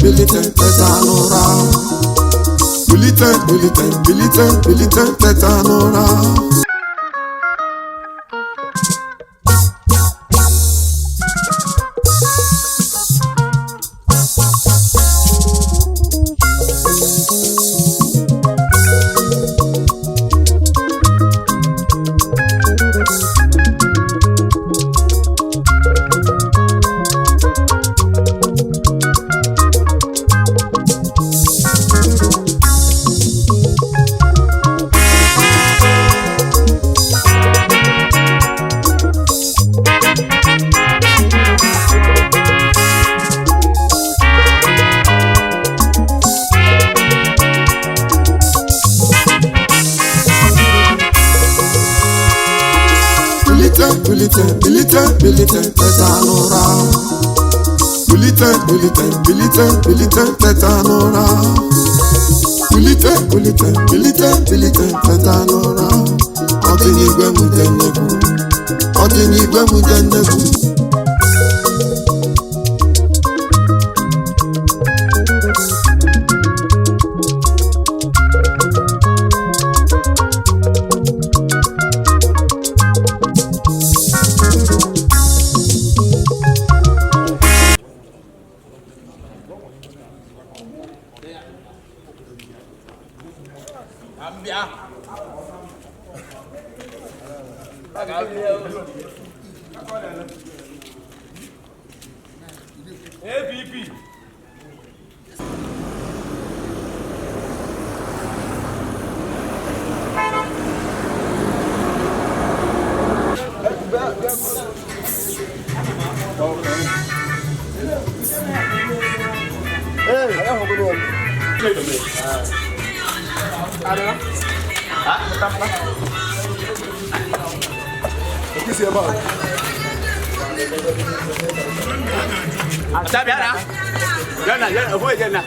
bilite, teta n'ụra. Bilite, bilite, bilite, bilite, teta n'ụra. Bilite, bilite, bilite, teta n'ụra. Bilite, bilite, bilite, bilite, teta n'ụra. Bilite, bilite, bilite, bilite, teta n'ụra. Ọ dị n'igwe m dị nnekwu. Ọ dị n'igwe m dị nnekwu. APP. Sabi ana? Yana, yana, avoid yana.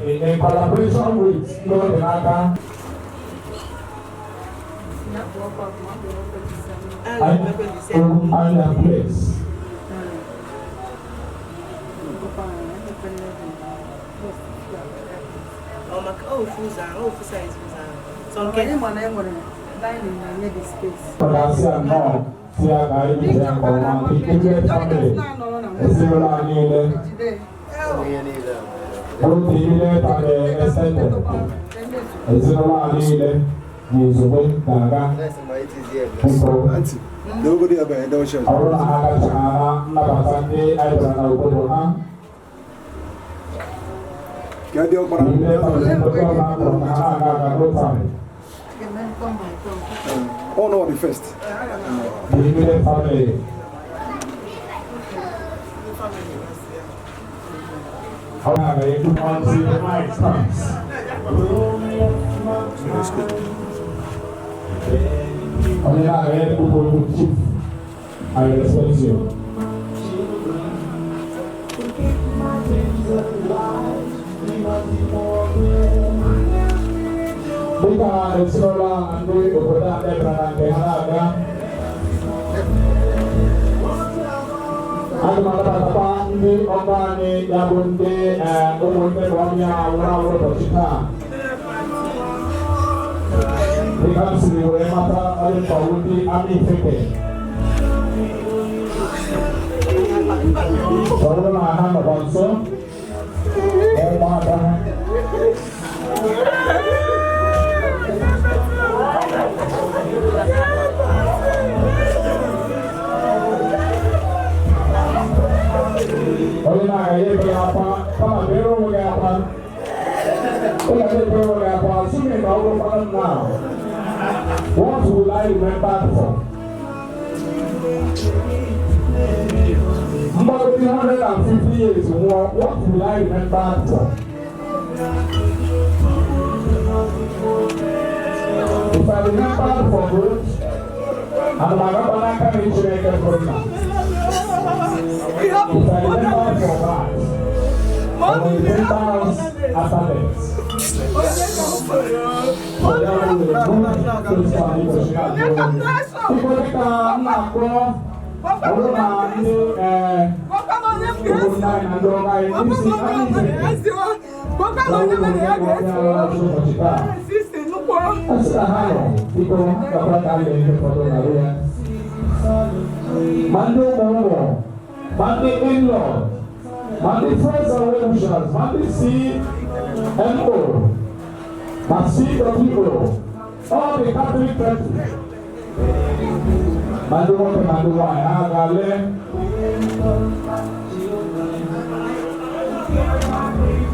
in collaboration with Lord Naka and the place. Nobody ever endorses. Oh no, the first. I respect you. Bukan sekolah anda kepada dan berada. Ada apa di orang ni yang bunyi umum terwanya orang bercita. Bukan seluruh mata ada pauti ami feke. Kalau mana nak bangsa, mata. Oleh nak apa? Kalau baru apa? Kalau baru apa? Sini baru apa now? What will I remember for? 150 years more. What will I remember for? If I remember for good, I'm not going to make it for now. If I remember for bad, I will remember after this. Mandi in-law, mandi friends and relations, mandi C&O, mandi people, all the Catholic churches. Mandi wote mandi wai, agale.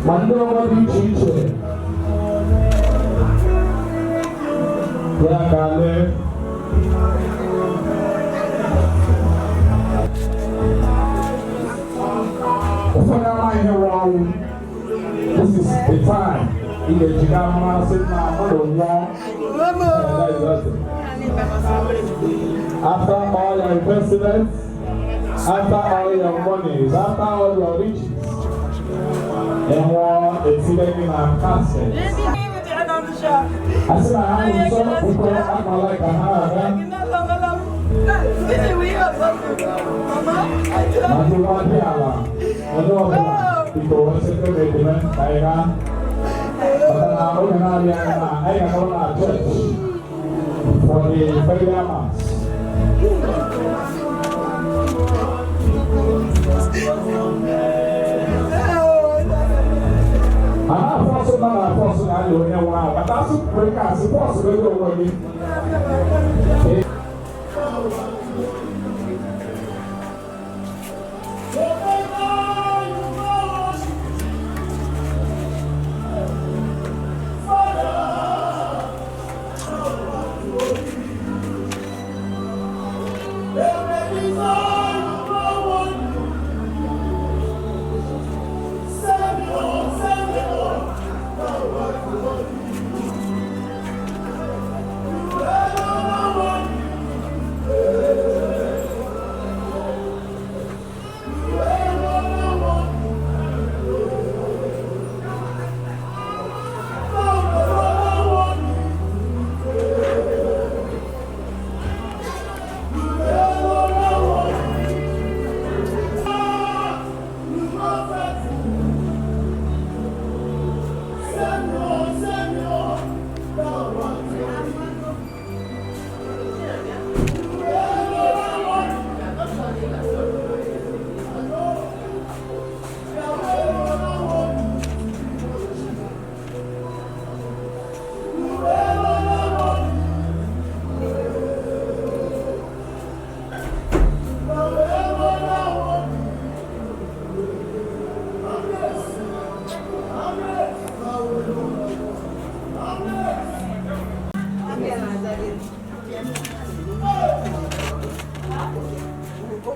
Mandi wote chiche. Ya agale. This is the time in the Chicama after all your investments, after all your monies, after all your riches, and more exceeding and casting. I said, I have some people act like a hard. People secretary event kaya patanaw na niya ay na church for the prayer mass. Posso na reunião lá, mas tá super casa, posso ver o nome.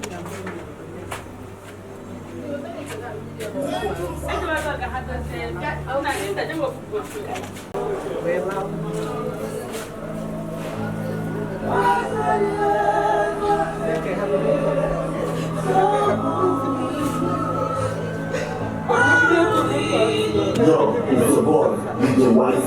Yo, it's a boy. You get wife.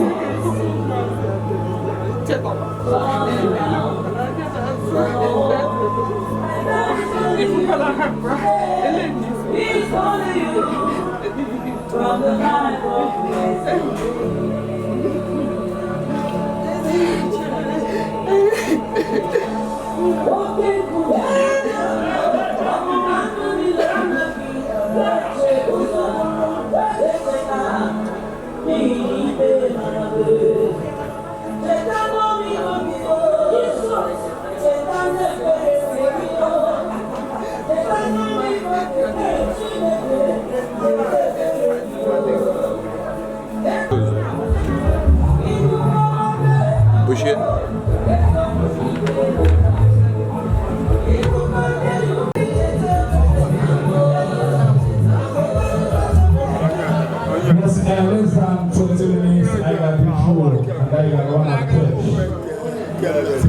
Less than 20 minutes, I got the show, and I got one at church.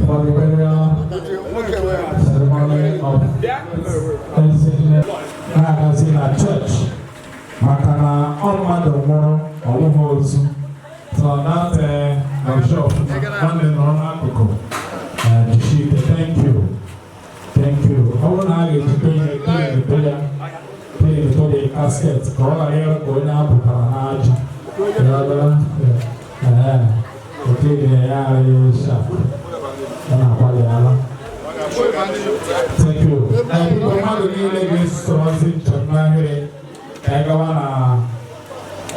For the burial ceremony of Thanksgiving, I was in a church. Makana on my door, almost. So that I'm sure one and one article. And she thank you. Thank you. I want to pay the casket. Call here, go now, Bukaraj. Okay, thank you. I think I'm not going to get started to my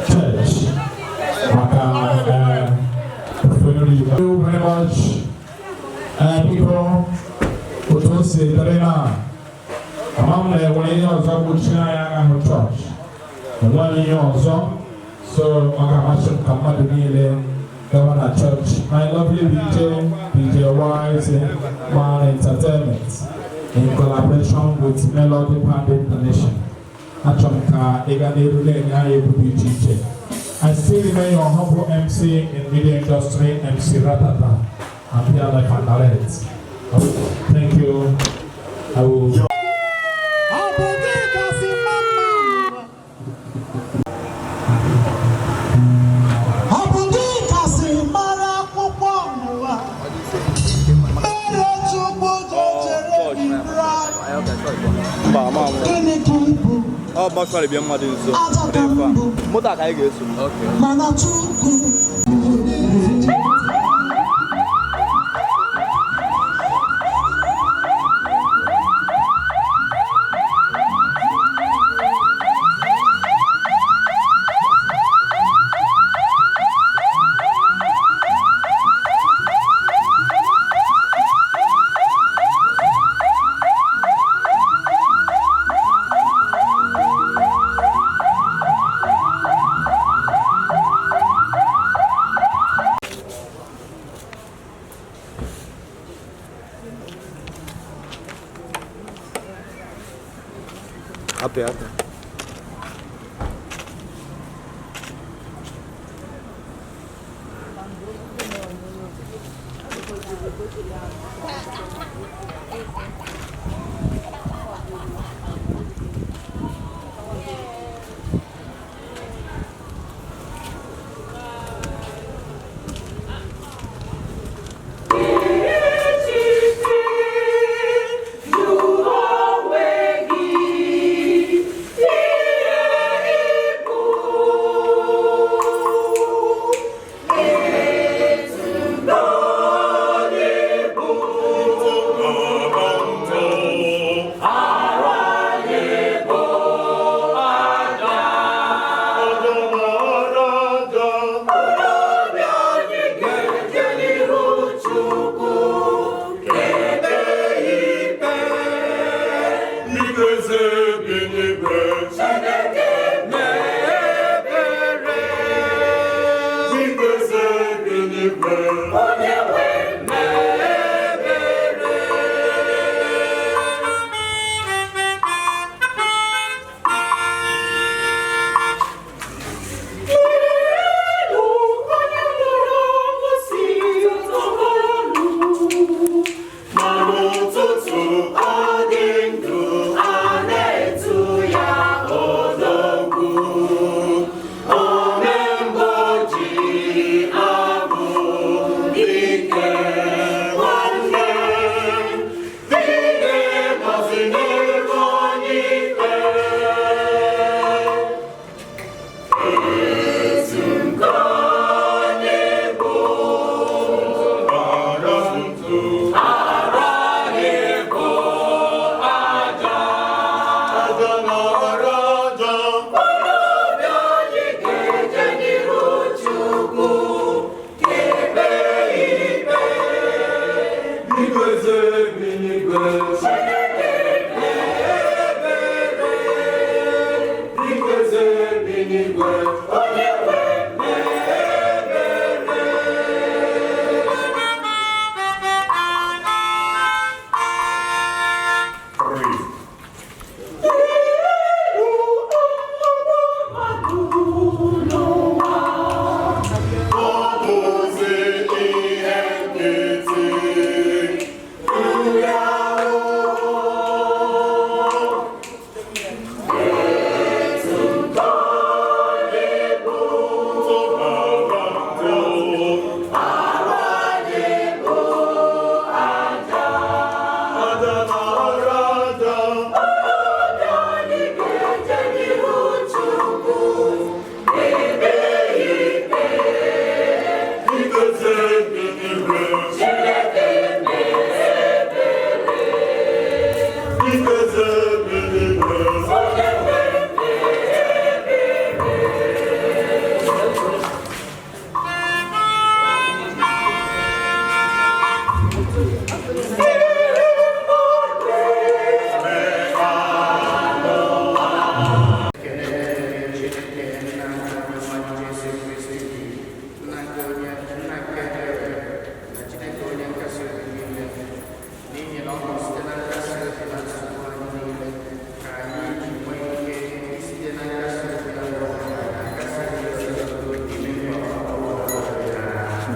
church. Thank you very much. People who don't say that now. Among the 1 year of Zabuchina church. The 1 year also. So, Makamashan Kamadunile, Governor Church. My lovely DJ Wise, Man Entertainment, in collaboration with Melody Band International. Achomka, Eganirule, Naye, I still remain your humble MC in media industry, MC Ratata. I'm here like Fandalet. Thank you. I will. Oh, much for the young man, so what I guess. Aperta.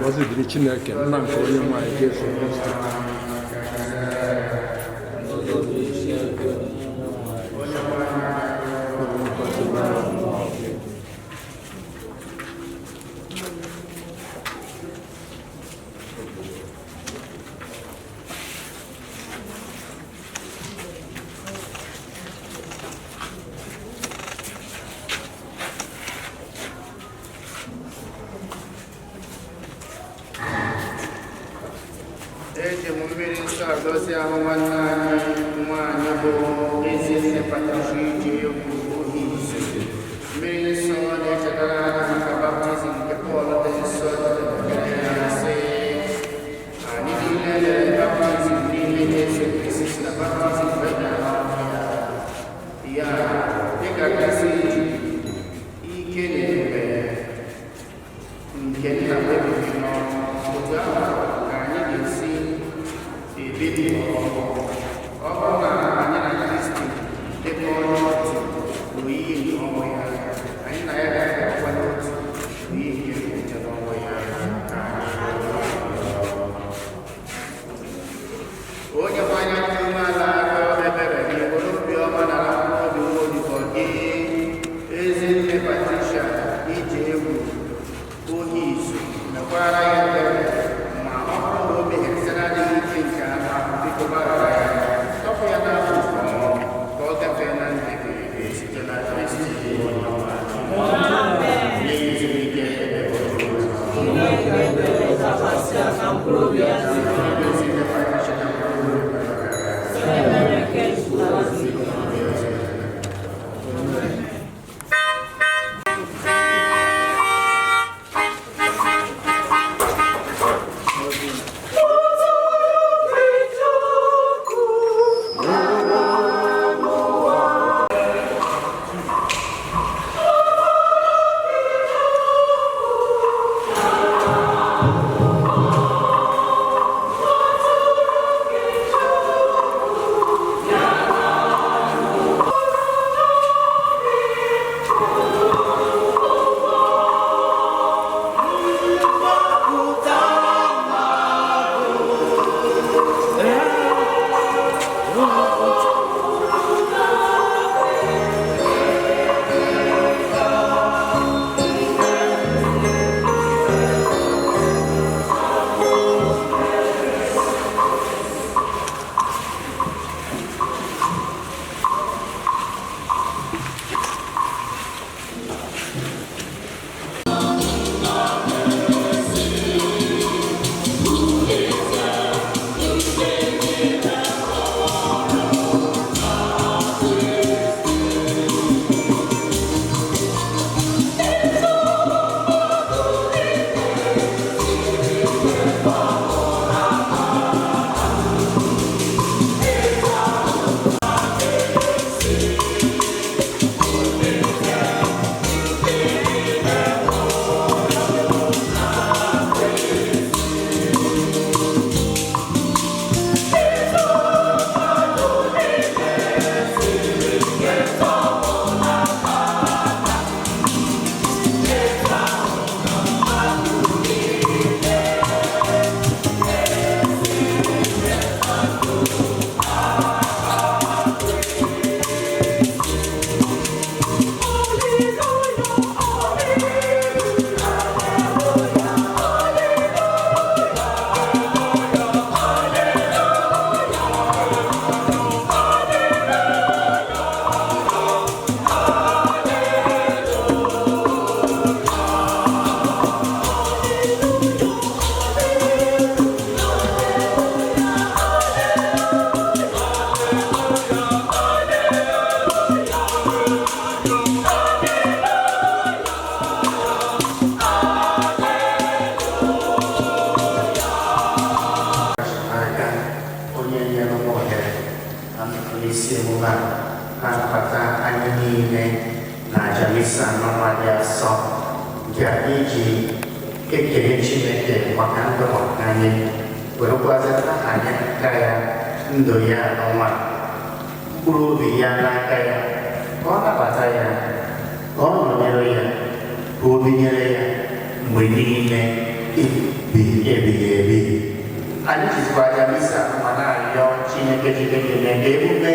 ngọzi dịrị Chineke nna nke onye nwe anyị Jesu Kristi. Eje mumbiri sardosi ahumana mwanya bo ezine patrici je buhi mbiri so ne chakara ka baptism ke polo de so de se ani dile baptism ni ne se krisis na baptism bena ya eka kasi ikene be ikene na be no oja video of Anna Christi, the Lord, we know and I have followed we here to know where Oya Panya Tumala, the Olympia Mana, the Lord for Gay, is in the Patricia, EJ, who is the Paraya. Có ebi. Anyị jizikwa aja misa ma na-arịọ Chineke Chineke na emume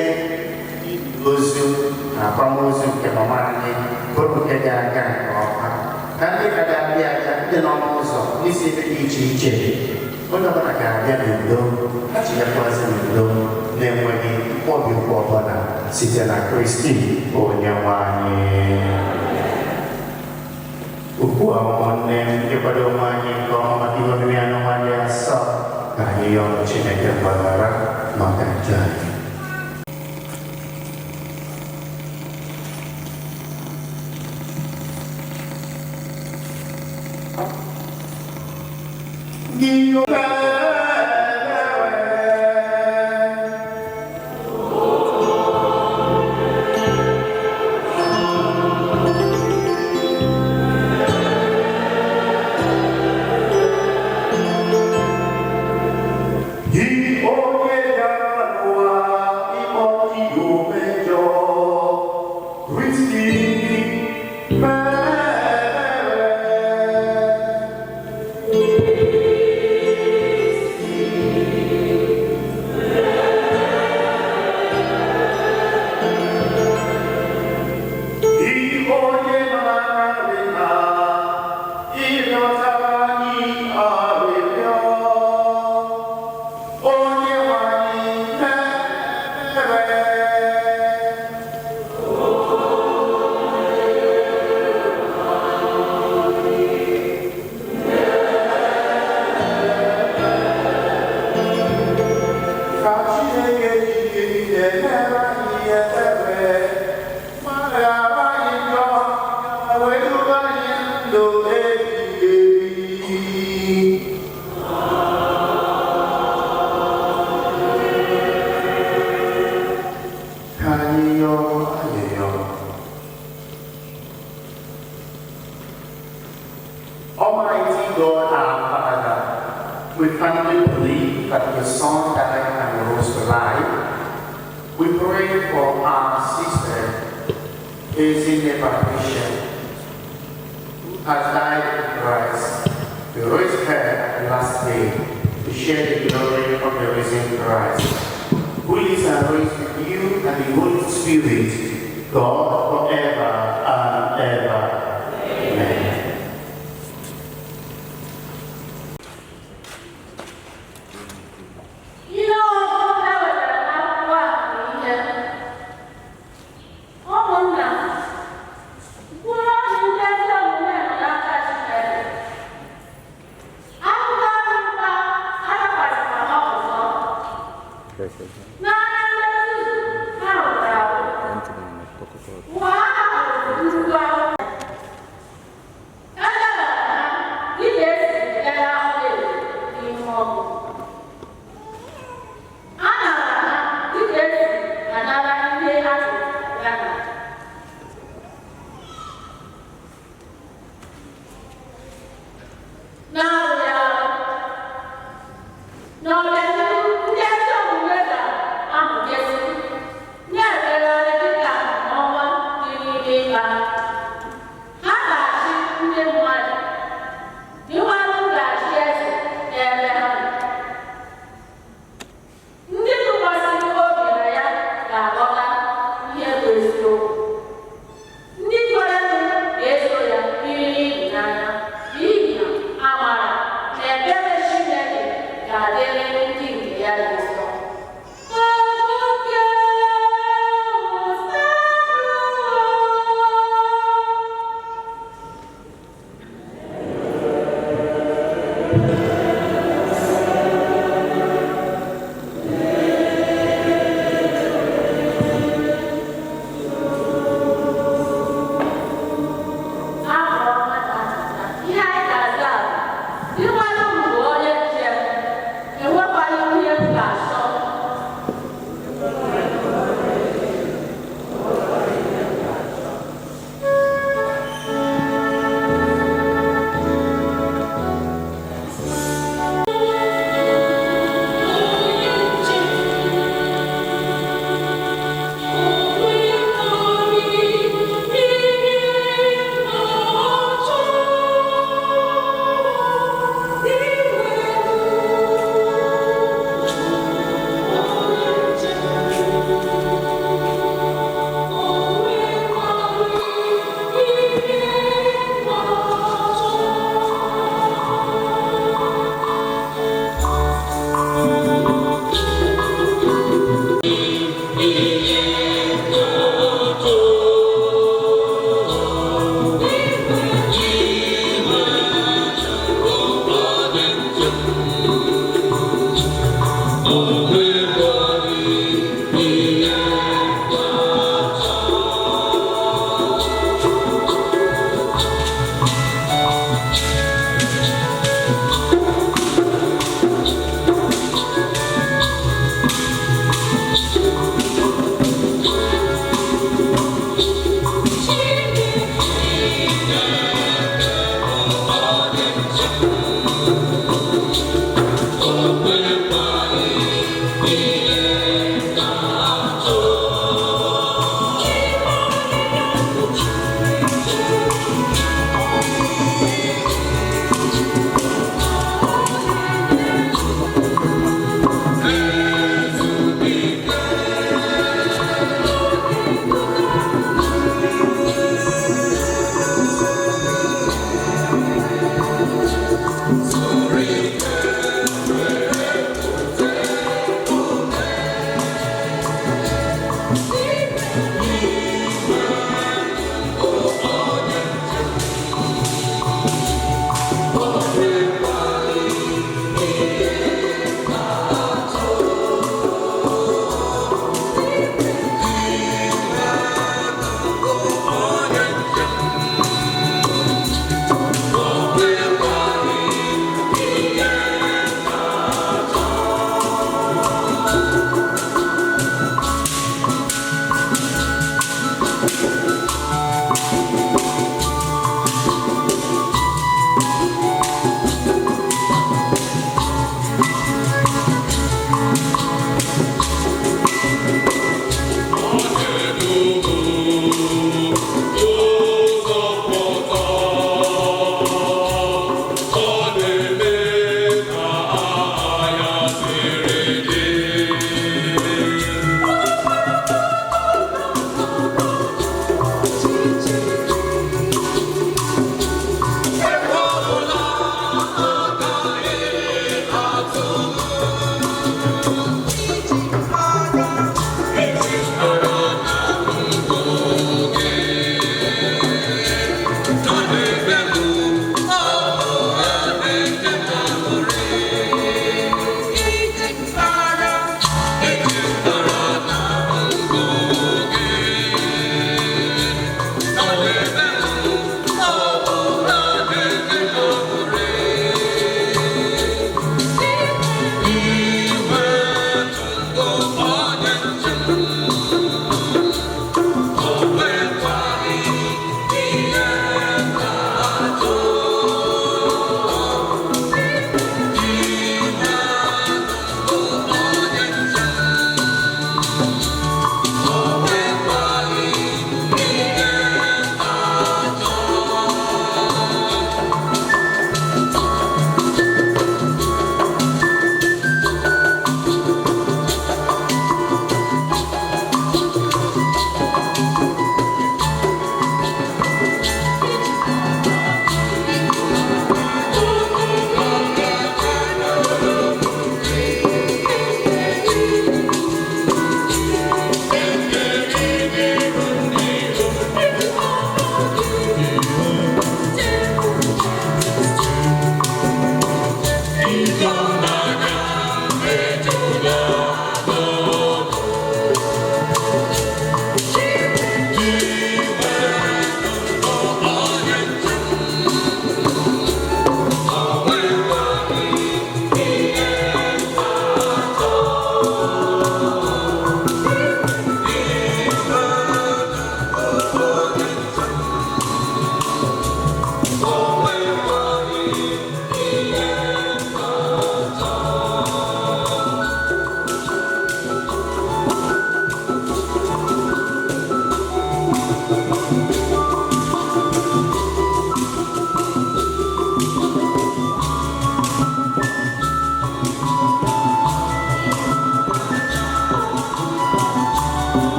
ozu na akwamozu nke mama anyị bụrụ nke ga-aga nke ọma. Ka ndị ka ga-abịa aja ndị n'ọnụ ụzọ n'isi ebe dị iche iche onye ọbụla ga-abịa n'udo ha chigakwazị n'udo na-enweghị mkpọbi ụkwụ ọbụla site na Kristi onye nwe anyị. Ugbu a ụmụnne m ịkwado onwe anyị nke ọma maka ihe omimi anụmanụ asaa ka anyị yọọ Chineke mgbaghara maka njọ anyị. Almighty God, our Father, we firmly believe that your Son died and rose to life. We pray for our sister, Ezinne Patricia, who has died in Christ. We raise her at the last day to share the glory of the risen Christ, who lives and reigns with you and the Holy Spirit, God, forever and ever. Amen.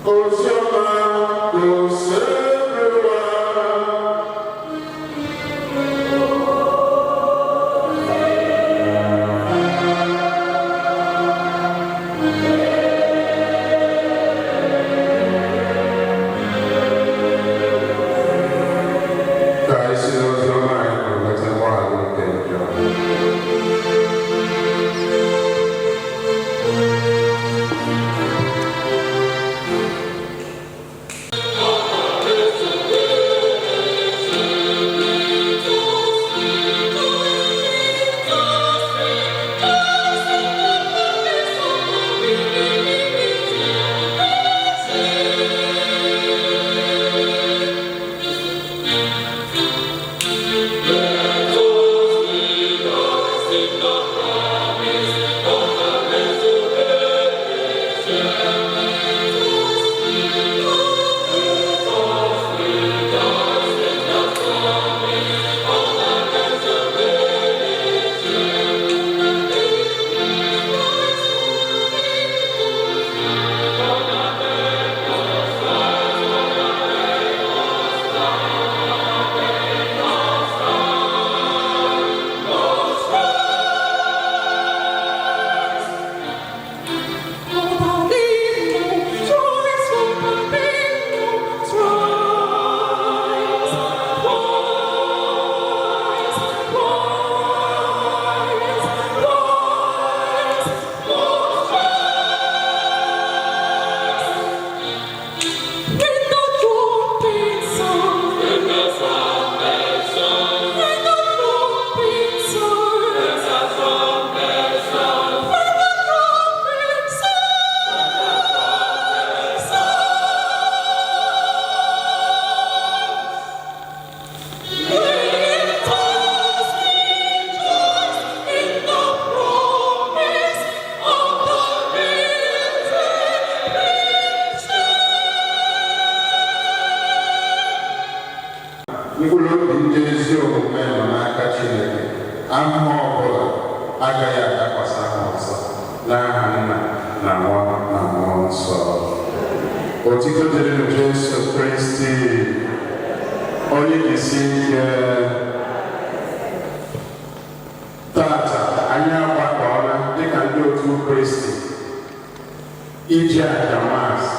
Osama mkpụrụ obi ndị ezi omume nọ n'aka Chineke, ahụhụ ọbụla agaghị adakwasị ha ọzọ. N'aha Nna na Nwa na Mmụọ Nsọ. Otito dịrị Jesu Kristi, onye jisi ike. Tata anyị agbakọọla dịka ndị otu Kristi iji aja Maasị,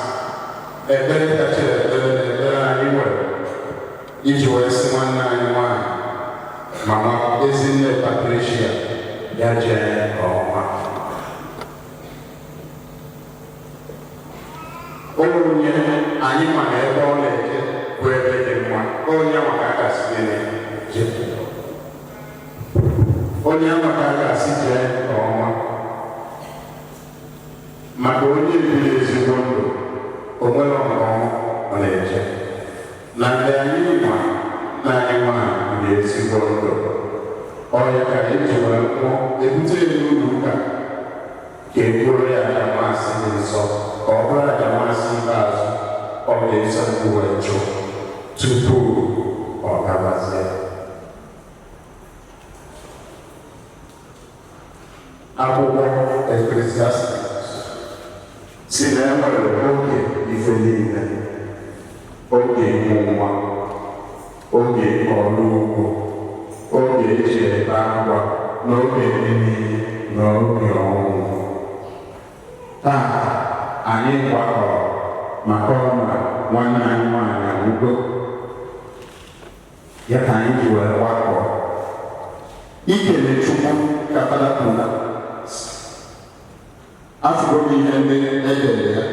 ekpere kacha ekpere na ekpere anyị nwere iji wee sị nwanne anyị nwanyị Mama Ezinne Patricia ya jee ọma. Onye anyị ma na ebe ọ na-eje bụ ebe dị mma, onye maka akasị gịnị je, onye maka akasị jee ọma, maka onye biri ezigbo ndụ onwere ọmụmụ ọ na-eje na ndị anyị ma na anyị ma dị ezigbo ndụ. Ọya ka eji wee kwụọ ebute n'ụlọ ụka ka e bụrụ ya aja Maasị dị nsọ, ka ọ bụrụ aja Maasị ikpeazụ ọ ga-eso mkpụrụ jụ tupu ọ gabazie. Akwụkwọ Eklesiastis si na enwere oge ife niile, oge ịmụ nwa, oge ọrụ ugbo, oge eji ebe akwa, n'oge mmiri na oge ọnwụ. Taa anyị gbakọrọ maka ọma nwanne anyị nwanyị Ugo, ya ka anyị ji wee gbakọ ikele Chukwu kapalatụla afụgo m ihe ndị edere ya,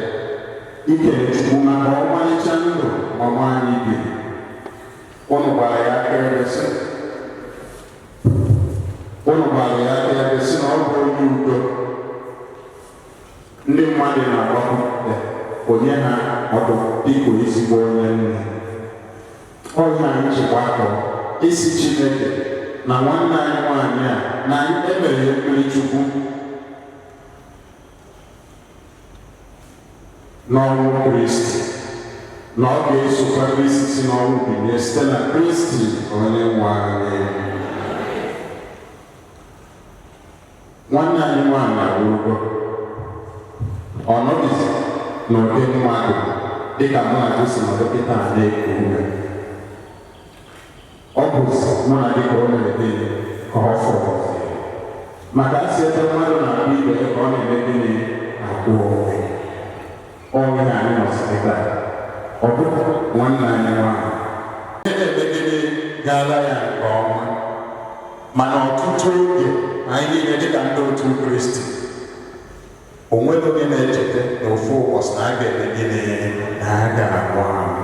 ikele Chukwu maka ọmarịcha ndụ ọma anyị biri. Ụnụ gbara ya akaebe sị na ọ bụ onye udo. Ndị mmadụ na-agbapụta onye ha ọdụ dịka ezigbo onye nne. Ọnya anyị jikwa akọ isi Chineke na nwanne anyị nwaanyị a na emere ya ekpere Chukwu n'ọrụ Kristi, na ọ ga-esokwa Kristi si n'ọrụ bilie site na Kristi onye nwe anyị. Nwanne anyị nwaanyị Ugo ọ nọghịzi n'ụdị mmadụ dịka mụ na gị si na dọkịta na-eku ume. Ọ bụzi mụ na gị ka o mere gịnị ka ọ fọrọ, maka asị ebe mmadụ na-akpụ ibe ya ka ọ na-eme gịnị akwụ onwe. Ọnwụ ya anyị nọsịrị taa, ọ bụrụ nwanne anyị nwaanyị na-eme gịnị gaala ya nke ọma. Mana ọtụtụ oge anyị niile dịka ndị otu Kristi, o nweghị onye na-echeta na ofu ụbọchị na a ga-eme gịnị na a ga-agwa ahụ.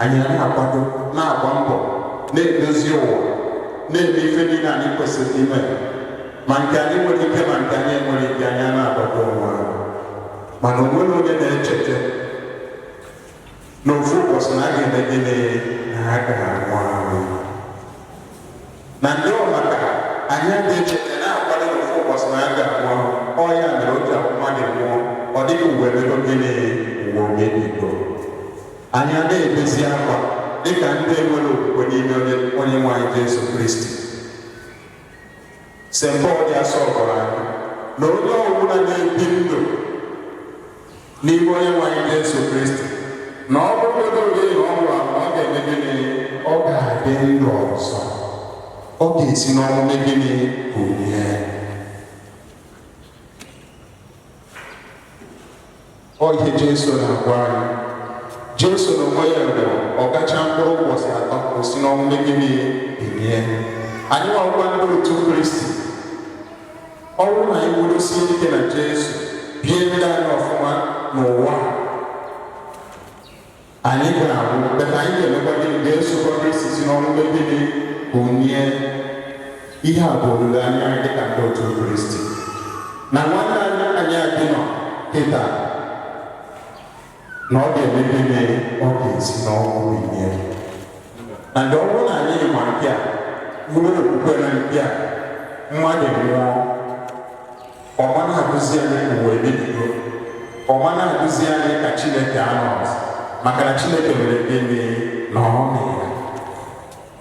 Anyị na-akwado, na-agba mbọ, na-edozi ụwa, na-eme ife niile anyị kwesịrị ime, ma nke anyị nwere ike ma nke anyị enwere ike, anya na-agbado onwe ahụ. Mana o nweghị onye na-echeta na ofu ụbọchị na a ga-eme gịnị na a ga-agwa ahụ. Na ndị ọmaka anyị na-echeta na-akwado na ofu ụbọchị na a ga-agwa ahụ. Ọ ya mere oji akwụkwọ dị mmụọ, ọ dịghị uwe mego gịnị uwe onye bigo. Anyị na-ebezi akwa dịka ndị nwere okwukwe n'ime onye nwe anyị Jesu Kristi. St. Paul dị asọ gwara anyị na onye ọbụla na-ebi ndụ n'ime onye nwe anyị Jesu Kristi, na ọ bụrụ oge na ọ nwụrụ anwụ, ọ ga-eme gịnị? Ọ ga-adị ndụ ọzọ. Ọ ga-esi n'ọnwụ gịnị kunie. Ọ ihe Jesu na-agwa anyị. Jesu na onwe ya nwere ọgacha mkpụrụ ụbọchị atọ o si n'ọnwụ gịnị bilie. Anyị nwakwa ndị otu Kristi, ọ bụrụ na anyị wudosie ike na Jesu, bie ndị anyị ọfụma n'ụwa, anyị ga-abụ mgbe anyị ga-emekwa gịnị? Ga-esokwa Kristi si n'ọnwụ gịnị kunie. Ihe a bụ olileanya anyị dịka ndị otu Kristi. Na nwanne anyị adị nọ kịta, na ọ ga-eme gịnị? Ọ ga-esi n'ọnwụ bilie. Na ndị ọ bụrụ na anyị ma nke a, nwere okwukwe na nke a, mmadụ nwụọ, ọma na-akụzi anyị uwe ebibigo, ọma na-akụzi anyị ka Chineke anọ maka na Chineke mere gịnị na ọ ya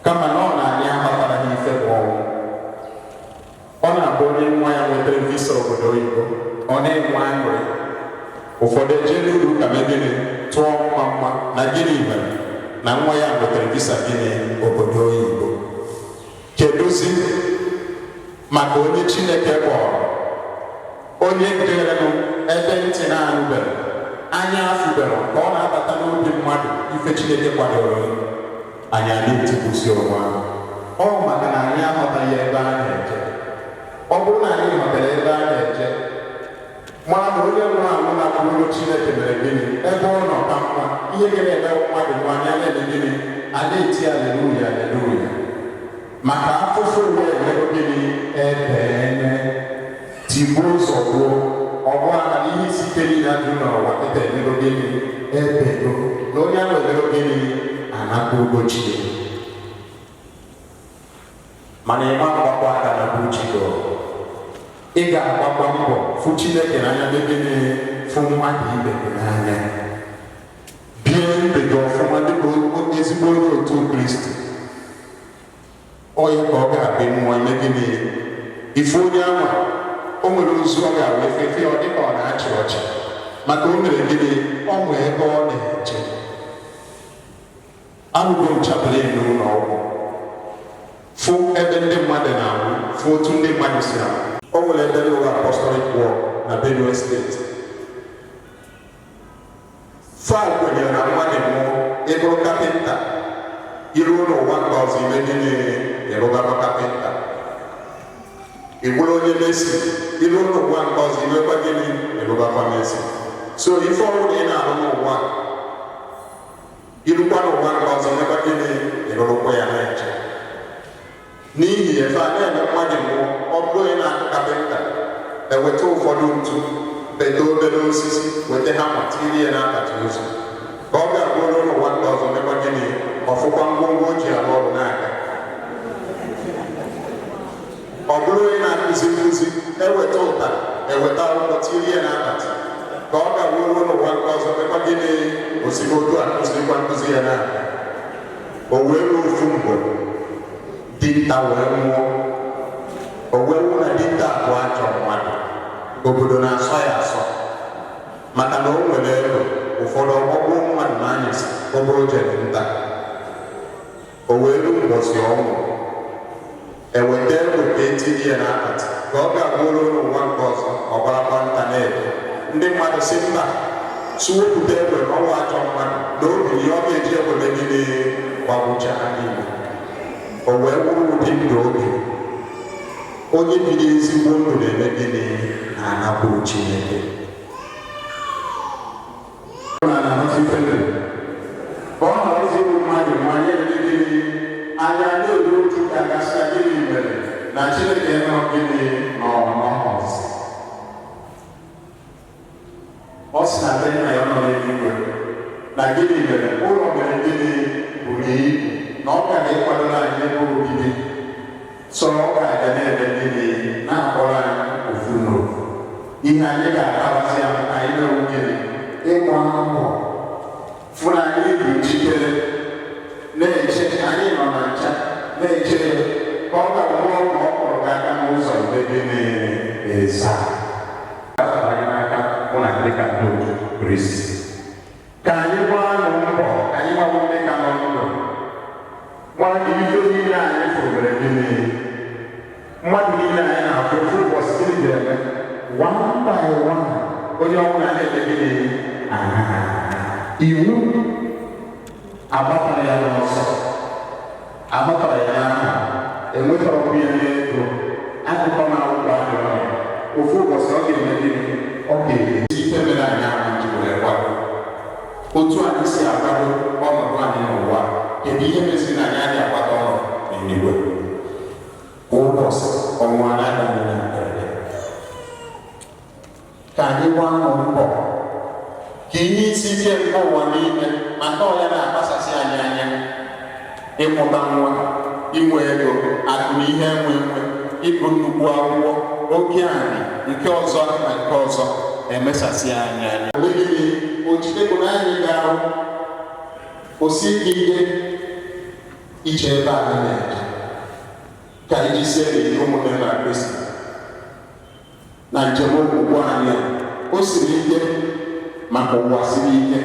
kama na ọ na-anyị amatara n'ife bụ ọnwụ. Ọ na-abụ onye nwa ya nwetara visa obodo oyibo ọ na-enwe aṅụrị, ụfọdụ ejere uru ka megịnị tụọ mma na gịnị mere na nwa ya nwetara visa gịnị obodo oyibo. Kedụzi maka onye Chineke kpọrọ, onye gerenụ ebe ntị na-anụbeghị, anya afụbeghị ka ọ na-abata n'obi mmadụ ife Chineke kwadoro, anyị na-etipụsi onwe ahụ. Ọ maka na anyị aghọtaghị ebe a na-eje. Ọ bụrụ na anyị ghọtara ebe a na-eje, mmadụ onye nwụrụ anwụ na-abụrụ Chineke mere gịnị ebe ọ nọ ka mma, ihe ga-eme mmadụ nwa anya na-eme gịnị a na-eti aleluya aleluya maka afụfụ uwe emere gịnị ebeene tigbuo ụzọ gbuo ọ bụrụ na ihe isi ike niile dị n'ụwa ebe emere gịnị ebego na onye ahụ emere gịnị anakwa ugo Chineke. Mana ịma mgbakwa aka na bụ Chigo, ị ga-agbakwa mbọ fụ Chineke n'anya gịnị fụ mmadụ ibe gị n'anya, bie ndụ gị ọfụma dịka ezigbo onye otu Kristi. Onye ka ọ ga-abịa mmụọ ime gịnị ife onye ahụ o nwere ozu ọ ga-awa efefe ọ dịka ọ na-achị ọchị maka o mere gịnị ọ nwee ebe ọ na-eje. Arụgo nchapụla n'ụlọ ọgwụ fụ ebe ndị mmadụ na-anwụ, fụ otu ndị mmadụ si anwụ. O nwere ebe n'ụlọ apostolic war na Benue steeti, fa kwenyere na mmadụ mmụọ ịbụrụ kapịnta iru n'ụwa nke ọzọ ime gịnị ịrụgaba kapịnta, ịbụrụ onye mesi iru n'ụwa nke ọzọ imekwa gịnị ịrụgaba mesi. So ife ọrụ na ị na-arụ n'ụwa irukwa n'ụwa nke ọzọ imekwa gịnị ịrụrụkwa ya na-eche. N'ihi efe a na-eme mmadụ mmụọ ọ bụrụ onye na-akụ kapịnta eweta ụfọdụ ntu bete obere osisi weta ha ma tiri ya n'akpati ozu ka ọ ga-abụ onye n'ụwa nke ọzọ mekwa gịnị ọfụkwa ngwongwo o ji arụ ọrụ na-aga. Ọ bụrụ onye na-akụzi nkụzi eweta ụta eweta akwụkwọ tiri ya n'akpati ka ọ ga-abụ onye n'ụwa nke ọzọ mekwa gịnị ozigbo otu a kụzirikwa nkụzi ya na-aga. O wee ruo ofu mgbe dinta wee nwụọ, o wee nwụ na dinta abụọ ajọ mmadụ, obodo na-asọ ya asọ maka na o nwere ego. Ụfọdụ ọgbọgbọ mmadụ n'anyịsị ọbụrụ jere nta, o wee ru mgbọsi ọnwụ eweta ego ka etinye ya n'akpati ka ọ ga-abụrụ n'ụwa nke ọzọ ọgbarakwa nta na-edo. Ndị mmadụ si mba sụwepụta egbe n'ọnwa ajọ mmadụ na obi ihe ọ ga-eji ekwele gịnị gbagbucha ha niile. O wee wụrụ ụdị ndụ obi onye biri ezigbo ndụ na-eme gịnị na-anapụ Chineke. Ọ na-arụzi mmadụ nwanyị gịnị anya na-eru otu ka gasịa gịnị mere na Chineke nọ gịnị n'ọnọọzi. Ọ sị na be nna ya nọ n'eluigwe na gịnị mere ụlọ mere gịnị buru ibu na ọ gara ịkwadoro anyị ebe obibi, so ọ ga-aga na-ebe gịnị na-akpọrọ anyị ofu n'ofu. Ihe anyị ga-akabasị ahụ anyị na-ewu gịnị ịgba mbọ fụ na anyị dị njikere na-eche anyị nọ na ncha na-eche ka ọ ga-abụ ọgwụ ọ kpọrọ gị aka n'ụzọ ebe gịnị eza anyị n'aka mụ na ndị ka ndị otu Kristi. Ka anyị gbaa nụ mbọ ka anyị gbawo ndị ka nọ ndụ gwa gị ife niile anyị fụrụ gịnị mmadụ niile anyị na-afụ ofu ụbọchị gịnị ga-eme one by one onye ọbụla na-eme gịnị iwu agbatara ya n'ọsọ, agbatara ya n'aka, enwetara ọbụ ya n'ego akụkọ na akwụkwọ ahụ ọrụ. Ofu ụbọchị ọ ga-eme gịnị ọ ga-esi ife mere anyị ahụ ji were kwado otu anyị si akwado ọnọdụ anyị n'ụwa. Kedu ihe meziri na anyị adị akwado ọrụ n'eluigwe? Ụbọchị ọnwụ anyị agaghị na mberede. Ka anyị gbaa mbọ ka ihe isi ike nke ụwa niile maka ọ ya na-akpasasị anyị anya, ịmụta nwa, inwe ego, akụ na ihe enwe ịgụ nnukwu akwụkwọ, oke anyị nke ọzọ na nke ọzọ, emesasị anya enweghị ojidego n'anyị ga-ahụ osi ike ije ebe anyị na-eje ka iji sere ụmụnne na Kristi na njem okwukwe anyị o siri ike maka ụwa siri ike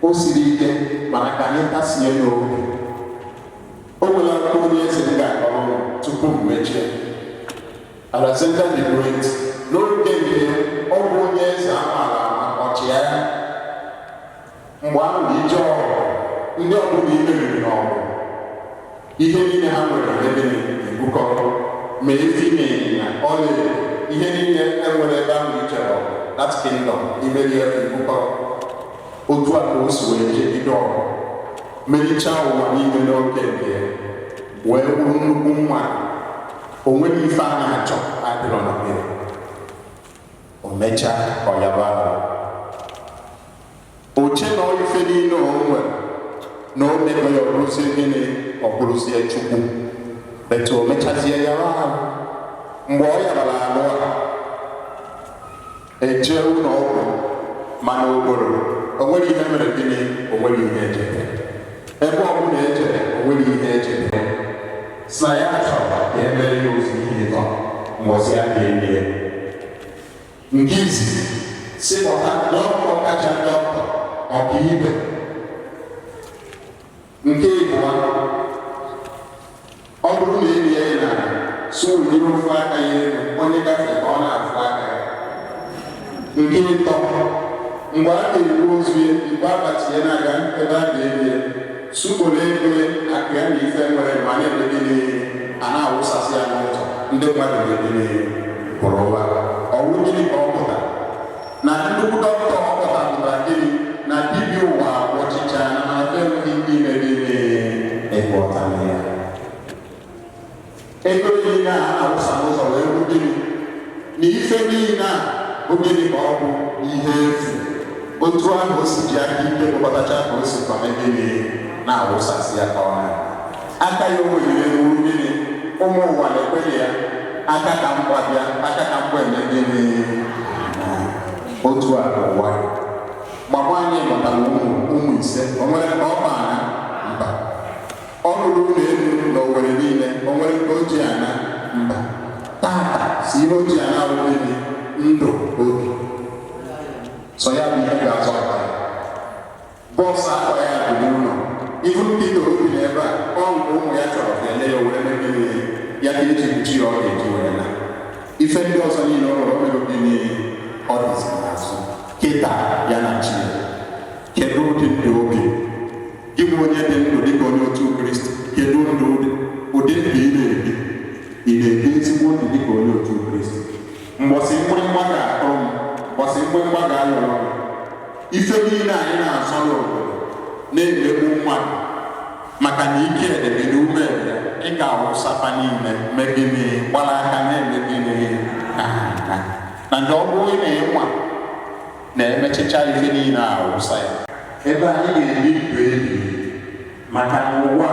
o siri ike mana ka anyị tasie n'obi o nwere akụkọ onye eze m ga-akọrọ tupu m mechie Alexander the Great n'oge nke ọ bụ onye eze amaala ọchịagha mgbe ahụ na ije ọhụrụ ndị ọbụla imeriri n'ọgụ ihe niile ha nwere ebe ebukọ ma efi na ịnyịnya ọla ihe niile enwere ebe ahụ ichere ọgụ that kingdom imeri ebukọ otu a ka o si wee jegide ọgụ merichaa ụwa niile n'oge nke wee bụrụ nnukwu nwa o nweghị ife a na-achọ adịrọ na mmiri o mechaa ọyaba oche na ife niile o nwere na o mebe ya ọbụrụzie gịnị ọbụrụzie Chukwu etu o mechazie ya ahụ mgbe ọ yabara anụ a eje ụlọ ọgwụ mana obodo o nwere ihe mere gịnị o nwere ihe ejere ebe ọ bụla ejere o nwere ihe ejere sa ya chọrọ ka emere ya ozi ihe ịtọ mbọsị a ga-enye nke izizi si kpọta dọkịta kacha dọkịta ọkaibe nke ịbụọ ọ bụrụ na elie ya na sụrụ ofu aka ya elu onye gafere ka ọ na-afụ aka ya nke ịtọ mgbe a ga-ebu ozu ya igbe abachi ya na-aga ebe a ga-elie sukporo ego akụ ya na ife nwere ma na-ebe gịnị a na-awụsasị ya n'ụzọ ndị mmadụ ga-ebili pụrụ ụwa ọwụ gịnị ka ọ pụtara na nnukwu dọkịta ọ pụtara gịnị na dibịa ụwa ọchịcha na na-afe enweghị ndị na-ebili ịkpọta ya ego niile a na-awụsa n'ụzọ wee bụ gịnị na ife niile a bụ gịnị ka ọ bụ ihe efu otu ahụ o si ji aka ike kpọkọtacha ka o si kwame gịnị na-awụsasị ya ka ọ na aka ya o nwere ewu gịnị ụmụ ụwa na-ekwenye ya aka ka mgba bịa aka ka mgba eme gịnị otu a ka ụwa gbagba anyị mụtara ụmụ ise o nwere ka ọ baana mba ọ rụrụ ụlọ elu na Owerri niile o nwere ka o ji ana mba tata si ihe o ji ana awụghị ndụ obi so ya bụ ihe ga-azọ bọọsụ akwa ya bụ n'ụlọ ihu ndị na obi n'ebe a ọ nke ụmụ ya chọrọ ka ele ya were megide ya ka eji mchi ya ọ ga-eji were na ife ndị ọzọ niile ọ rụrụ omere gịnị ọ dịzi n'azụ kịta ya na chi kedu ụdị ndụ obi ịbụ onye dị ndụ dịka onye otu Kristi kedu ndụ ụdị ndụ ị na-ebi ezigbo ndụ dịka onye otu Kristi mbọsị mgbịrịgba ga-atọ m mbọsị mgbịrịgba ga-ayọrọ m ife niile anyị na-azọ n'obodo na-emegbu mmadụ maka na ike edebe na ume ebe ị ga-awụsapa niile megịnị gbara aka na-eme gịnị na ndị ọ bụrụ na ịnwa na-emechicha ife niile awụsa ya ebe anyị ga-ebi ndụ ebi maka na ụwa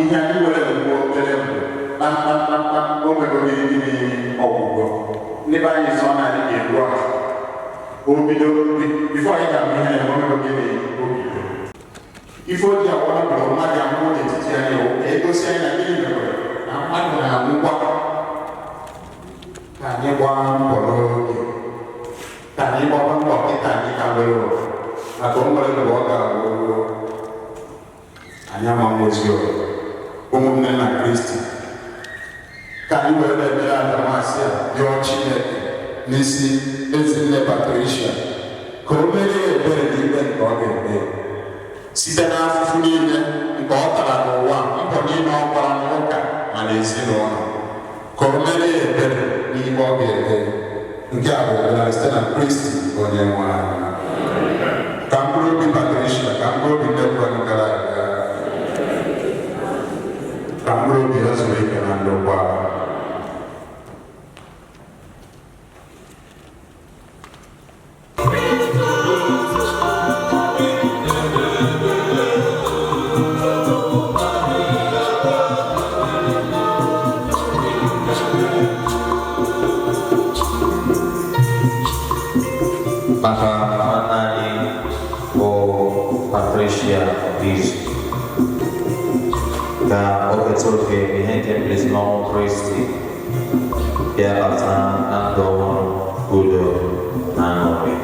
ihe anyị nwere mgbe obere mbụ kpamkpamkpamkpam o nwere gịnị ọgwụgwọ ndị be anyị sọ na anyị ga-eru ahụ obido bifo anyị ga-abụ ihe ya nwere gịnị obido ife oji agwa bụrụ mmadụ ahụ n'etiti anyị egosi anyị na gịnị mere na mmadụ na-anwụkwa ka anyị gbaa mbọ n'oge ka anyị gbaba mbọ kịta anyị ka nwere maka o nwere mgbe ọ ga-abụ anyị amamozi ụmụnne na Kristi ka anyị were na-emere adamasị a dịọ Chineke n'isi Ezinne Patricia ka o mere ya ebere n'ikpe nke ọ ga-eme site n'afụfụ niile nke ọ tara n'ụwa mbọ niile ọ gbara n'ụka ma n'ezinụlọ ka o mere ya ebere n'ime ọ ga-eme nke a bụ ebere site na Kristi onye nwe anyị ka mkpụrụ obi Patricia ka mkpụrụ obi ndị kwere gara aga ka mkpụrụ obi ya zuru ike na ndokwa maka manani o Patricia Bisu ka oketoke ihente mlismo Kristi ya ata ando kudo nanori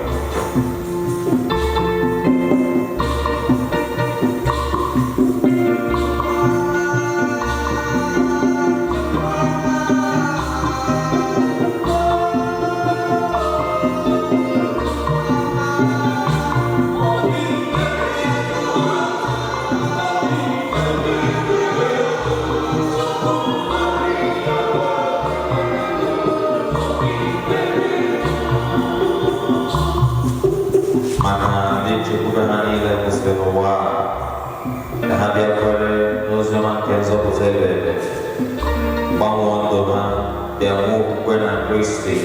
Kristi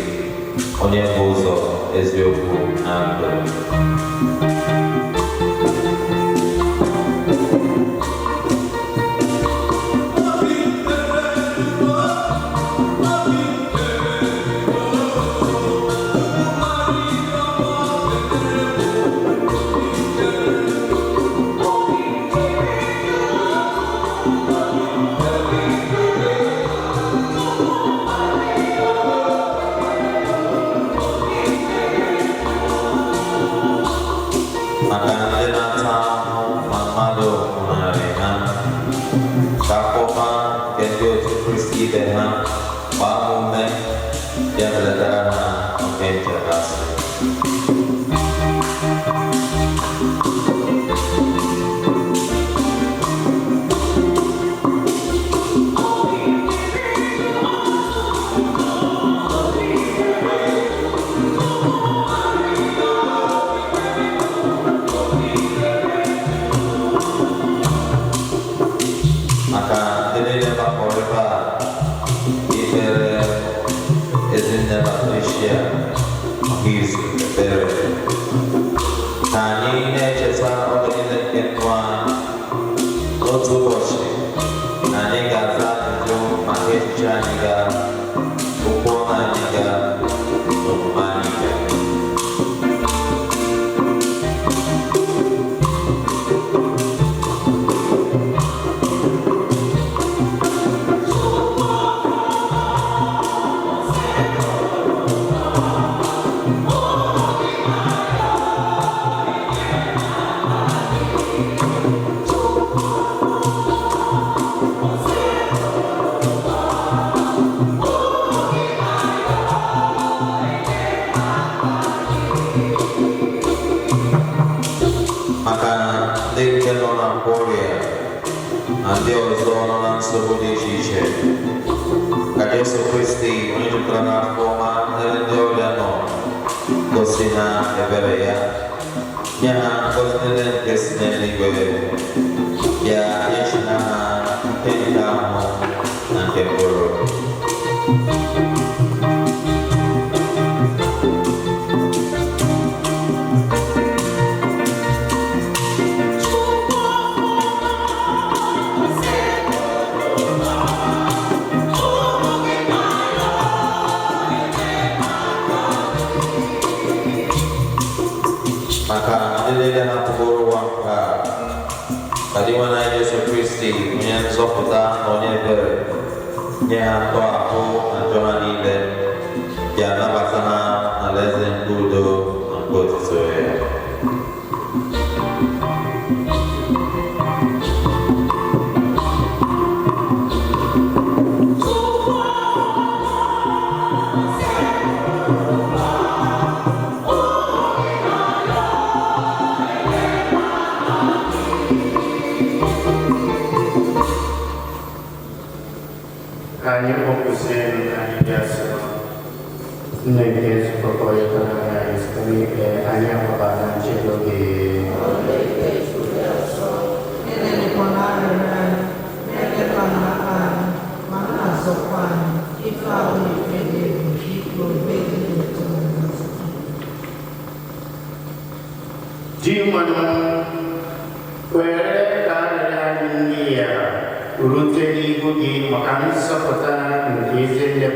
onye bụ ụzọ eziokwu na ndụ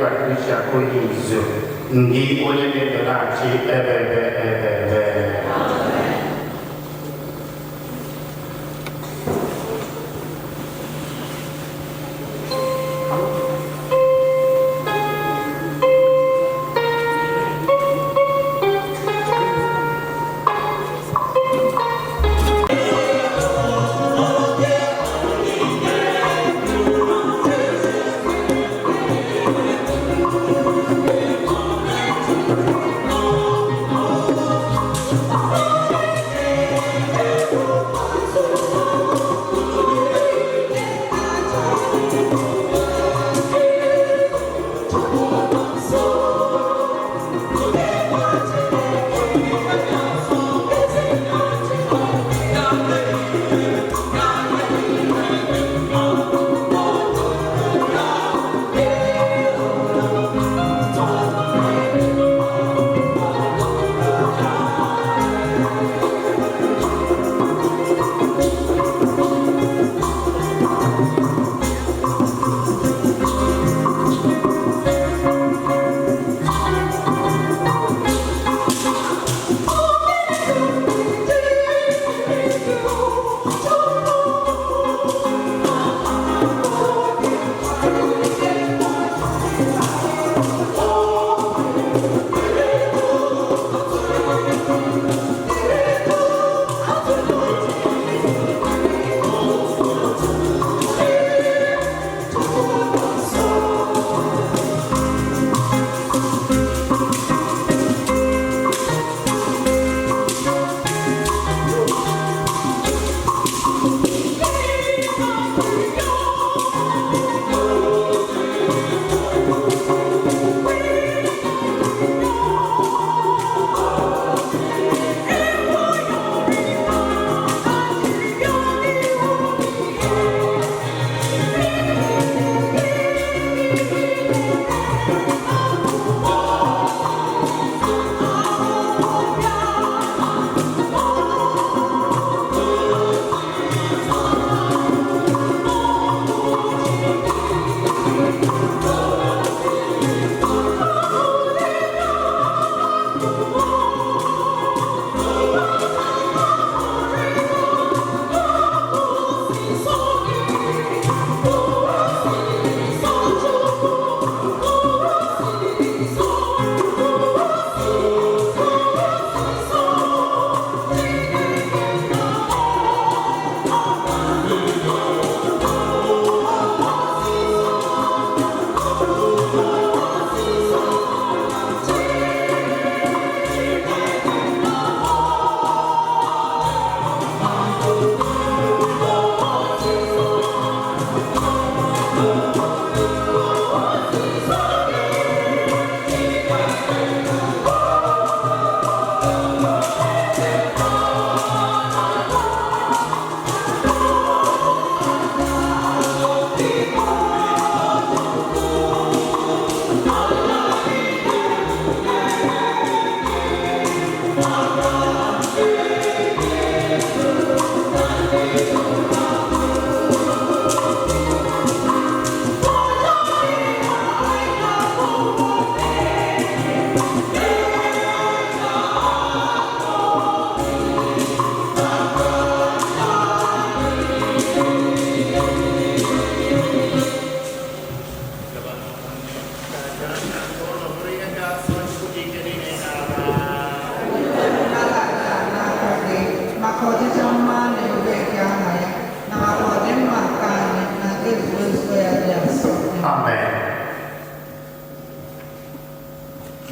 Patricia Koyizo, ndi onye na-ebelaghachi ebe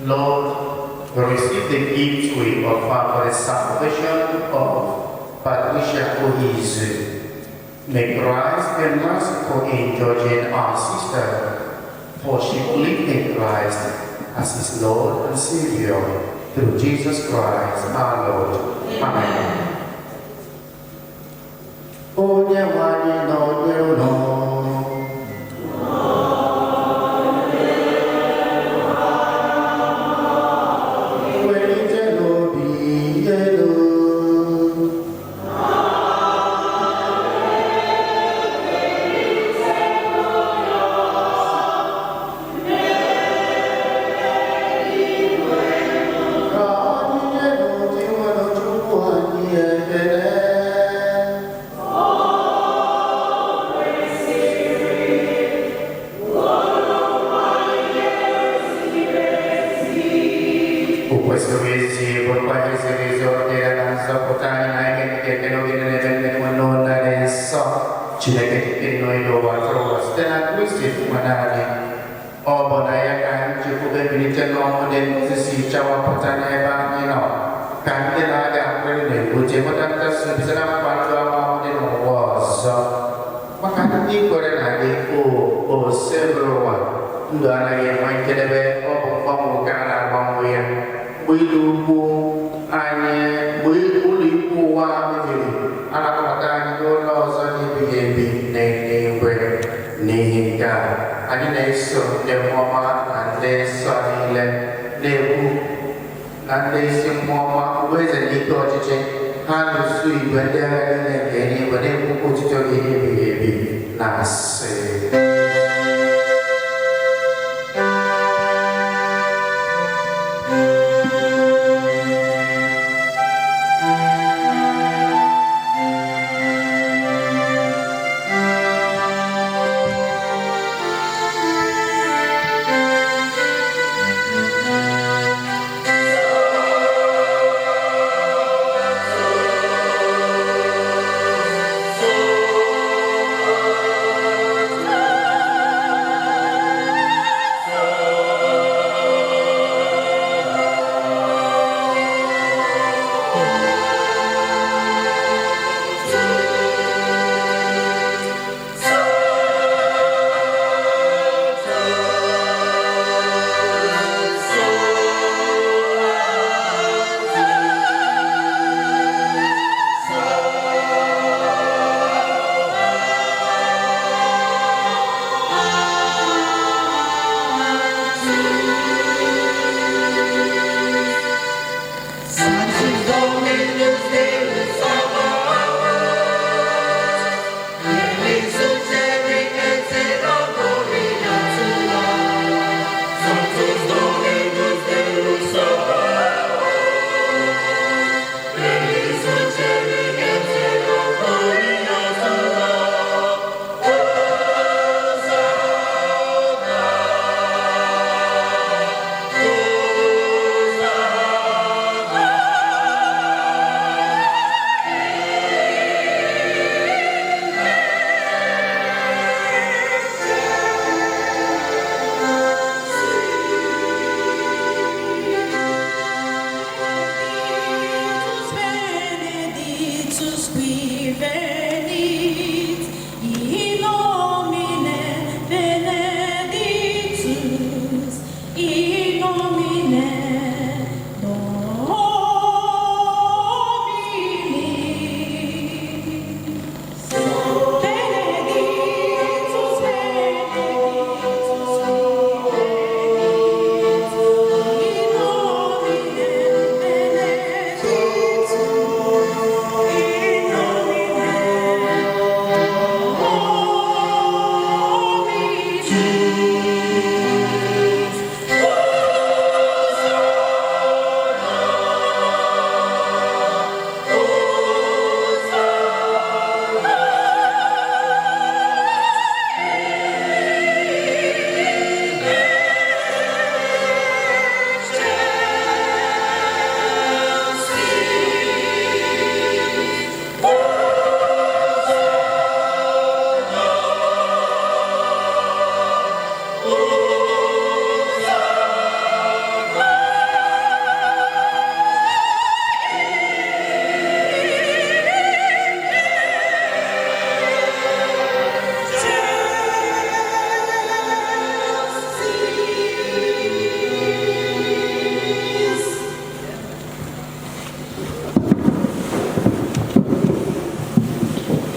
Lord, we receive the gifts we offer for the salvation of Patricia Ohizu. May Christ be merciful in judging our sister, for she believed in Christ as his Lord and Savior, through Jesus Christ our Lord. Amen.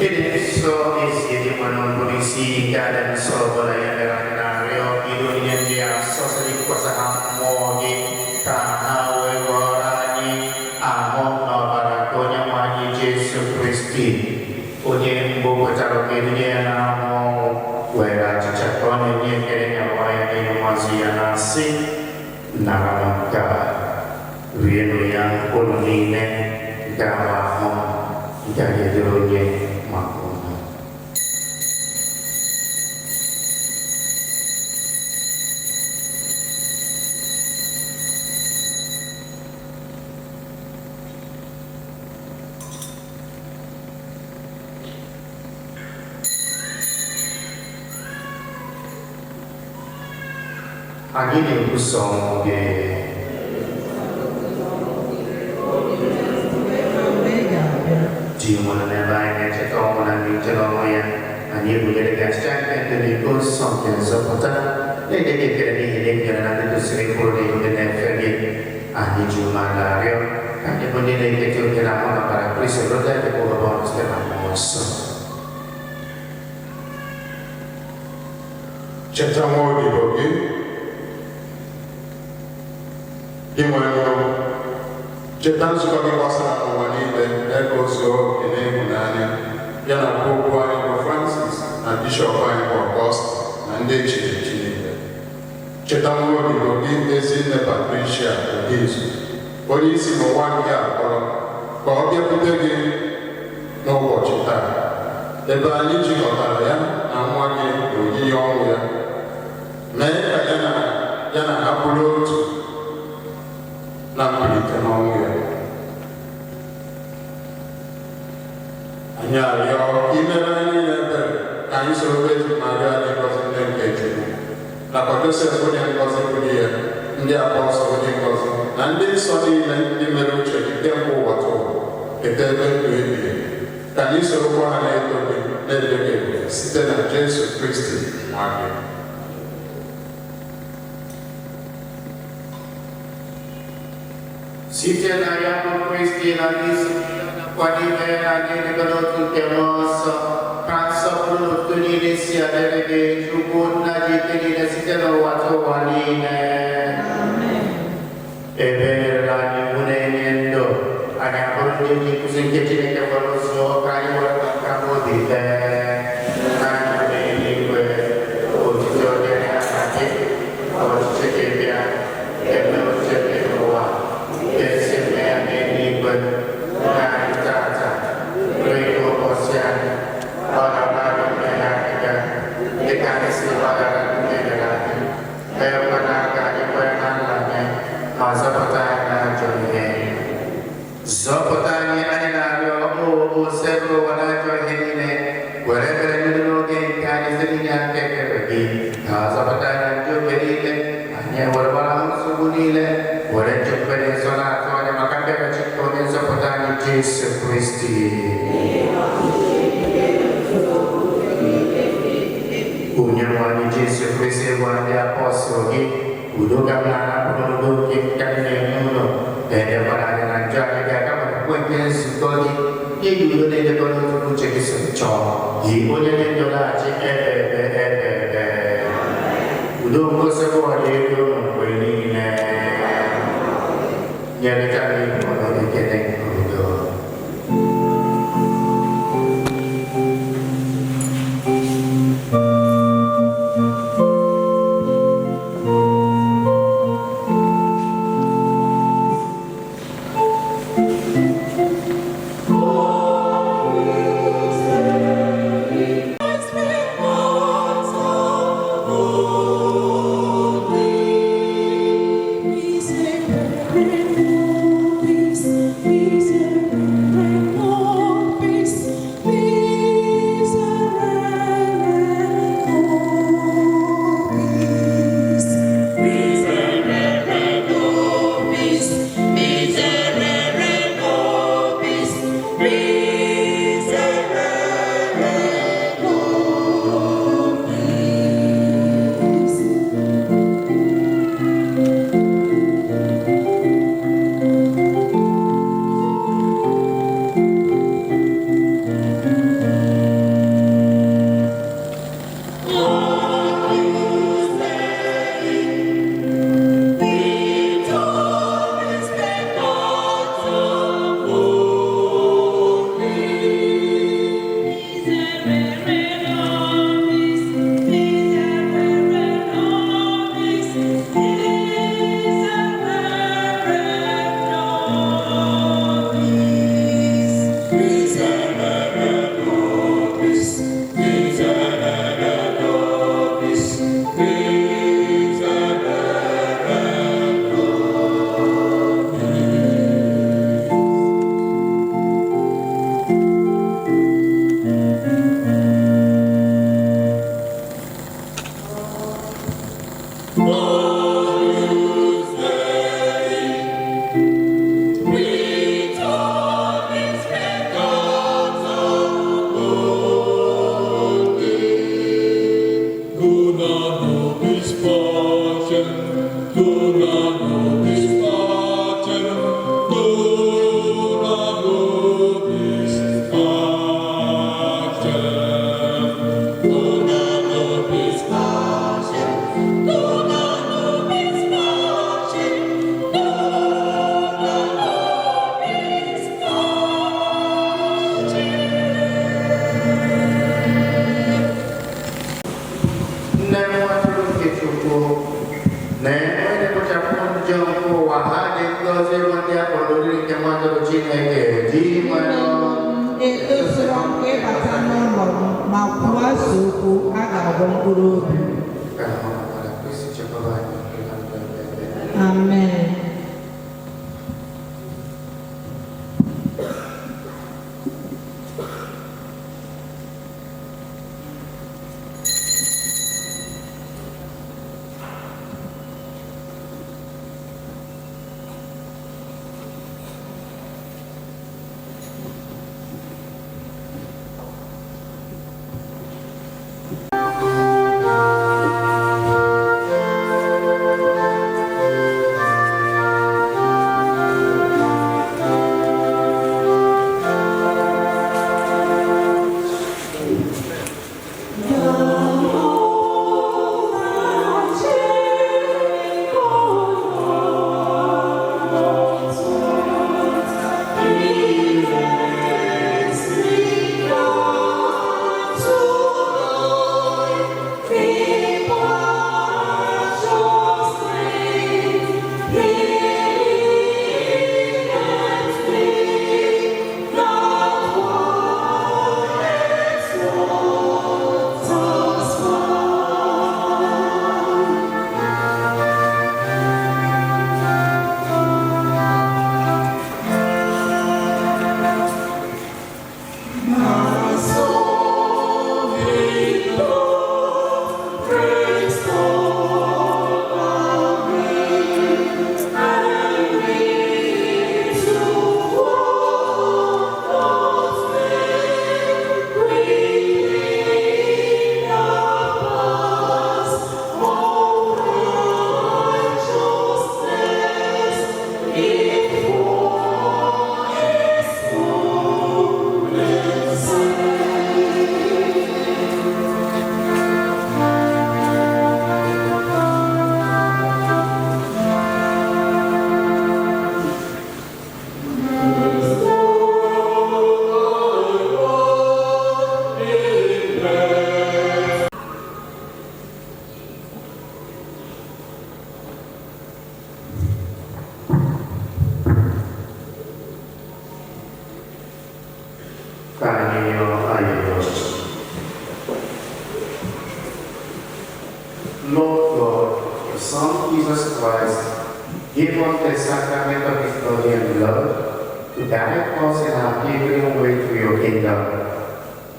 Fidenso isi di polisi dan sobo yang beranario idunya dia sosok kuasa hamogi tahawe gorani amok nabarakonya mani Yesus Kristi unye mbo kacaro kedunya namo wera cacakon ini kerenya waya di masih nasi naramka rienu yang kolonine gawahom jadi dunia makmur. Agini kusong Jumlah lainnya cetok menangi celomoya hanya boleh digaskan dari kosong yang seputar dan jadi kerana ini kerana itu sering boleh internet ferdi ahli jumlah lario hanya boleh dikecil kerana para krisis roda di bawah setelah masa cetak mau dibagi gimana cetak sebagai pasangan wanita dan ekoso ini gunanya yang aku buat Francis dan Bishop yang August dan dia ciri-ciri cetak mau dibagi ezine Patricia Yesus polisi mewakili kalau dia pergi nopo cita eba ni jikota ya namwagi oyi yong ya mereka yana upload nampili tenong ya hanya yo imera ni level kami survey maga di kosan dan keju la kodose punya kosan punya dia apostle punya kosan nanti sodi nanti merujuk tempo waktu kita berdua kami survey hanya itu lebih setelah Yesus Kristus mati Sitiana yang Kristi lagi wanita lagi negara tuntemos kansa puluh Indonesia dari jubun lagi kini sitiana waktu wanita eber lagi munenendo ada puluh di kusin kecil yang berusuk kayu warna kamu di Zopotanya adalah oh seru wana johine wherever you know game kani sedinya kekeri zopotanya johine hanya warbalang subunile where jopere sola tuanya makan kekeri chikone zopotanya Yesus Kristi punya wani Yesus Kristi wani apostol udah kamera penuh kita nemuno dan pada dengan jaga jaga berkumpul sekali ini juga dia kalau tu cek secah ibu dia jodoh cek udah bersebuah dia tu ini jadi kami orang kita udah Be Chineke dị nwere etosoro nke bata n'ụlọ ma kwuo okwu a ga-agwọ mkpụrụ obi. Amen. Lord God, your Son Jesus Christ, give us the sacrament of his body and blood to direct us in our pilgrim way to your kingdom.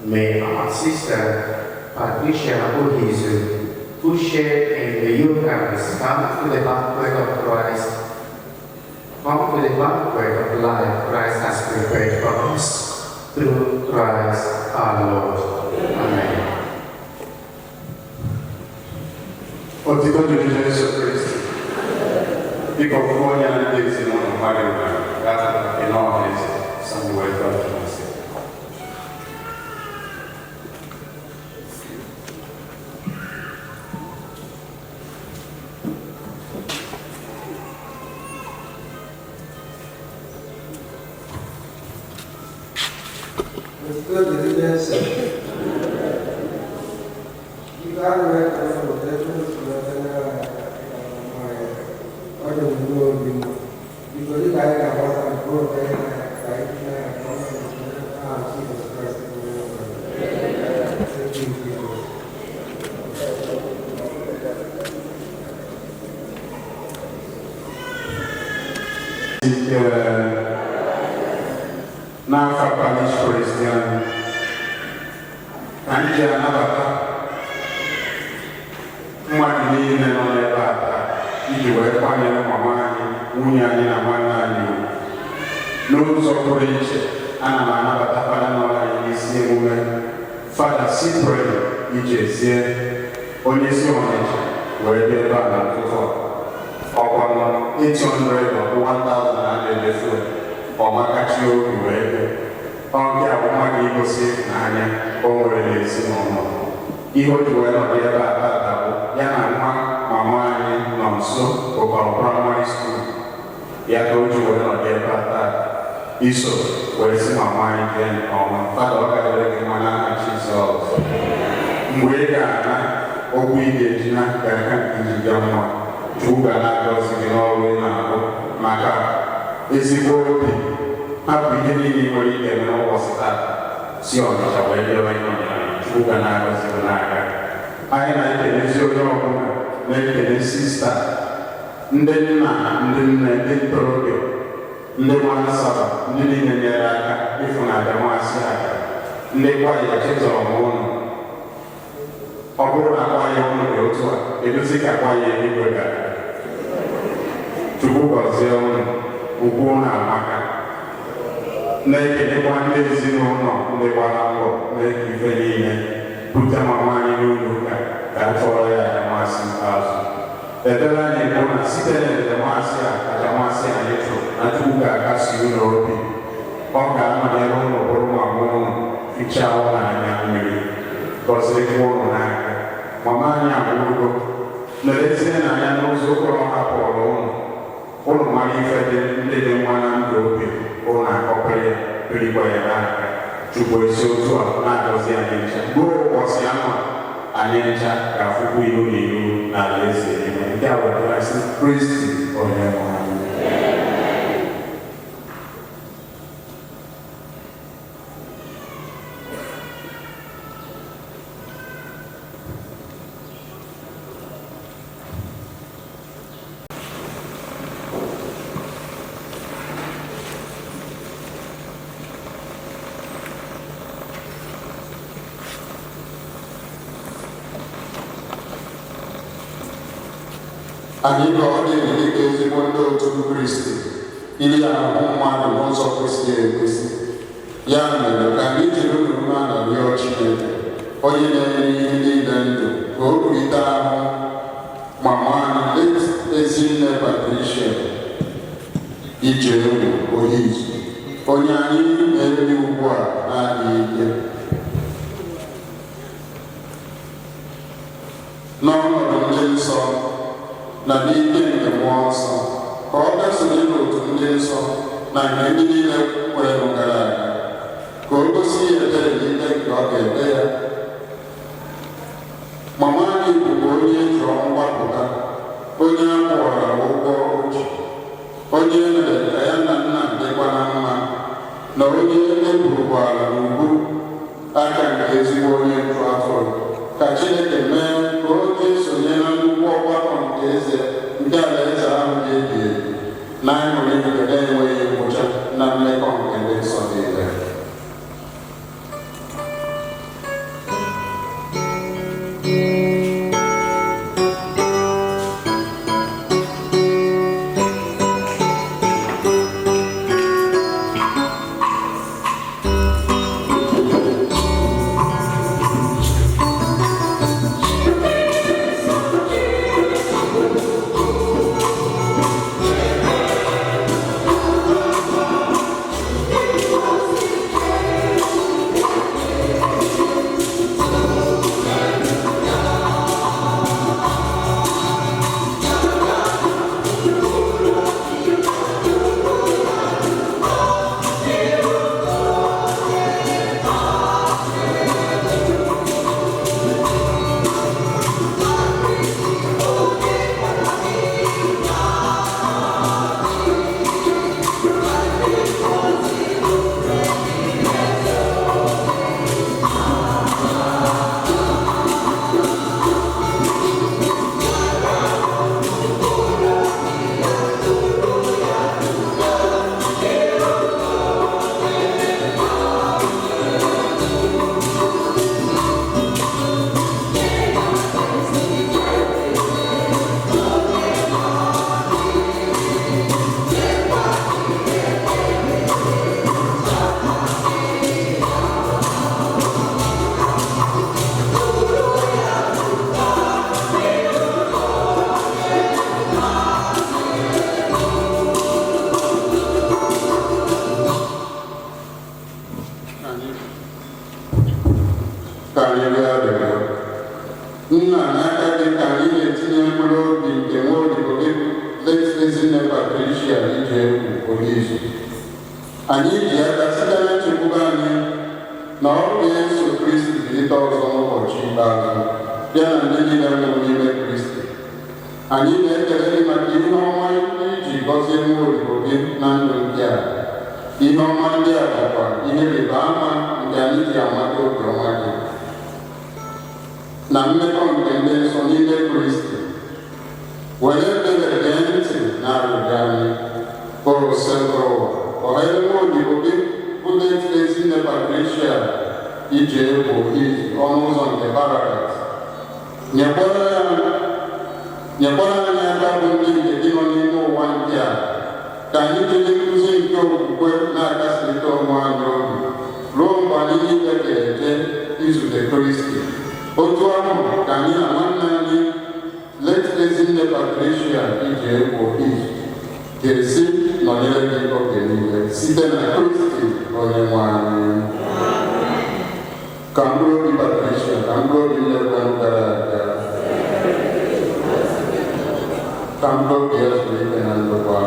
May our sister Patricia Ohizu, who shared in the Eucharist, come to the banquet of Christ, come to the banquet of life Christ has prepared for us, through Christ our Lord. Amen. Otito di Gesù Cristo, di conformia alla Chiesa non Maria, data e non Samuele Francesco. N'afọ Parish Christian, anyị ji anabata mmadụ niile nọ n'ebe a taa iji wee kwanyere mama anyị, nwunye anyị na nwanne anyị n'ụzọ pụrụ iche. Ana m anabata fada nọ anyị n'isi emume, Fada Cyprian Ijezie, onye isi Ọnịcha, wee bịa ebe a na ntụtụ ọkwa 800 or 1,000 a na-emefu ọmakachi obi wee bịa. Ọ nke a bụ mmadụ igosi n'anya o nwere n'ezinụlọ. Ihe o ji wee nọdụ ebe a tata bụ ya na nwa mama anyị nọ nso ụkọrọ praịmarị skuul, ya ka o ji wee nọdụ ebe a tata iso wee si mama anyị jee nke ọma. Fada ọ ga-adịrị gị mma n'aha Jizọs. Mgbe ị ga-ana okwu ị ga-eji na ka iji bịa mma, Chukwu ga na-agọzi gị n'ọrụ ị na-arụ maka ezigbo obi hapụ ihe niile nwere ike eme n'ụbọchị taa si Ọnịcha wee bịawa ihe Chukwu ga na-agọzi n'aka. Anyị na-ekelezi onye ọbụla, na-ekele sista, ndị nna, ndị nne, ndị ntorobịa, ndị nwa Asaba, ndị niile nyere aka ịfụnanya nwaasị aka, ndị kwaya chetọrọ m ụnụ. Ọ bụrụ na kwaya ụnụ dị otu a, edozi ka kwaya eluigwe gara. Chukwu gọzie ụnụ, ugwu na amaka. Na-ekelekwa ndị ezinụlọ ndị gbara mbọ na-eke ife niile bute mama anyị n'ụlọ ụka ka a tụọrọ ya ajamasị azụ. Ekpere anyị bụ na site n'ajamasị a ajamasị anyị chụrụ na Chukwu ga-akasi ụlọ obi. Ọ ga-anọnyere ụlọ bụrụ ma mụ ụlọ fichaa ụlọ anya mmiri gọzirikwa ụlọ n'aka. Mama anyị abụrụgo lerezie n'anya n'ụzọ ụlọ hapụrụ ụlọ mara ife ndị dị nwa na ndụ obi ụlọ akọpụrụ ya birikwa ya n'aka. Chukwu esi otu a na-agọzi anyị ncha ruo ụbọchị ahụ anyị ncha ga-afụkwu ilu na ilu n'ala eze ime nke a wetara si Kristi onye nwe anyị. Anyị ka ọ dị dịka ezigbo ndị otu Kristi iri ahụ mmadụ n'ụzọ kwesịrị ekwesị. Ya mere ka anyị jiri umeala rịọ Chineke onye na-enye ihe niile ndụ ka o kwurịta ahụ mama anyị Ezinne Patricia Ijeru Oyizu, onye anyị na-eri ugbu a na-adịghị ike. N'ọnọdụ ndị nsọ na n'ike nke mmụọ nsọ ka ọ gasonye n'otu ndị nsọ na nke ndị niile kwere gara aga, ka o gosi ya ebere niile nke ọ ga-eme ya. Mama anyị bụbu onye jụrụ mgbapụta, onye a kwụọra ụgwọ oji, onye mere ka ya na nna dịkwa na mma, na onye eburukwara n'ugwu aka nke ezigbo onye ntụ atụrụ. Ka Chineke mee ka onye sonye na nnukwu ọgbakọ nke eze nke alaeze ahụ ga-ebi ebi na ịṅụrị nke na-enweghị ngwụcha na mmekọ nke ndị nsọ niile. Nna n'aka gị ka anyị na-etinye mkpụrụ obi nke nwa odibo gị Ezinne Patricia Ijeru Oyizu. Anyị ji aka site na nchekwube anyị na ọ ga-eso Kristi bilite ọzọ n'ụbọchị ikpeazụ ya na ndị niile nwụrụ n'ime Kristi. Anyị na-ekele gị maka ihe ọma iji gọzie nwa odibo gị na ndụ ndị a. ihe ọma ndị a bụkwa ihe rịba ama nke anyị ji amata obiọma gị na mmekọ nke ndị nsọ n'ime Kristi. Were ebere gee ntị na arịrịọ anyị, o Sentral ụwa, ọhere nwa odibo gị bụ Late Ezinne Patricia iji egbo izu ọnụ ụzọ nke Barakat. Nyekwara anyị aka bụ ndị nke gị nọ n'ime ụwa ndị a, ka anyị jide nkụzi nke okwukwe na-akasịrịta onwe anyị obi ruo mgbe anyị niile ga-eje izute Kristi. Otu ahụ ka anyị na nwanne anyị Late Ezinne Patricia iji egbo izu ga-esi nọnyere gị oge niile site na Kristi Onyenwe anyị. Ka mkpụrụ obi Patricia, ka mkpụrụ obi nlekwanụ gara aga, ka mkpụrụ obi ya zuru ike na ndokwa.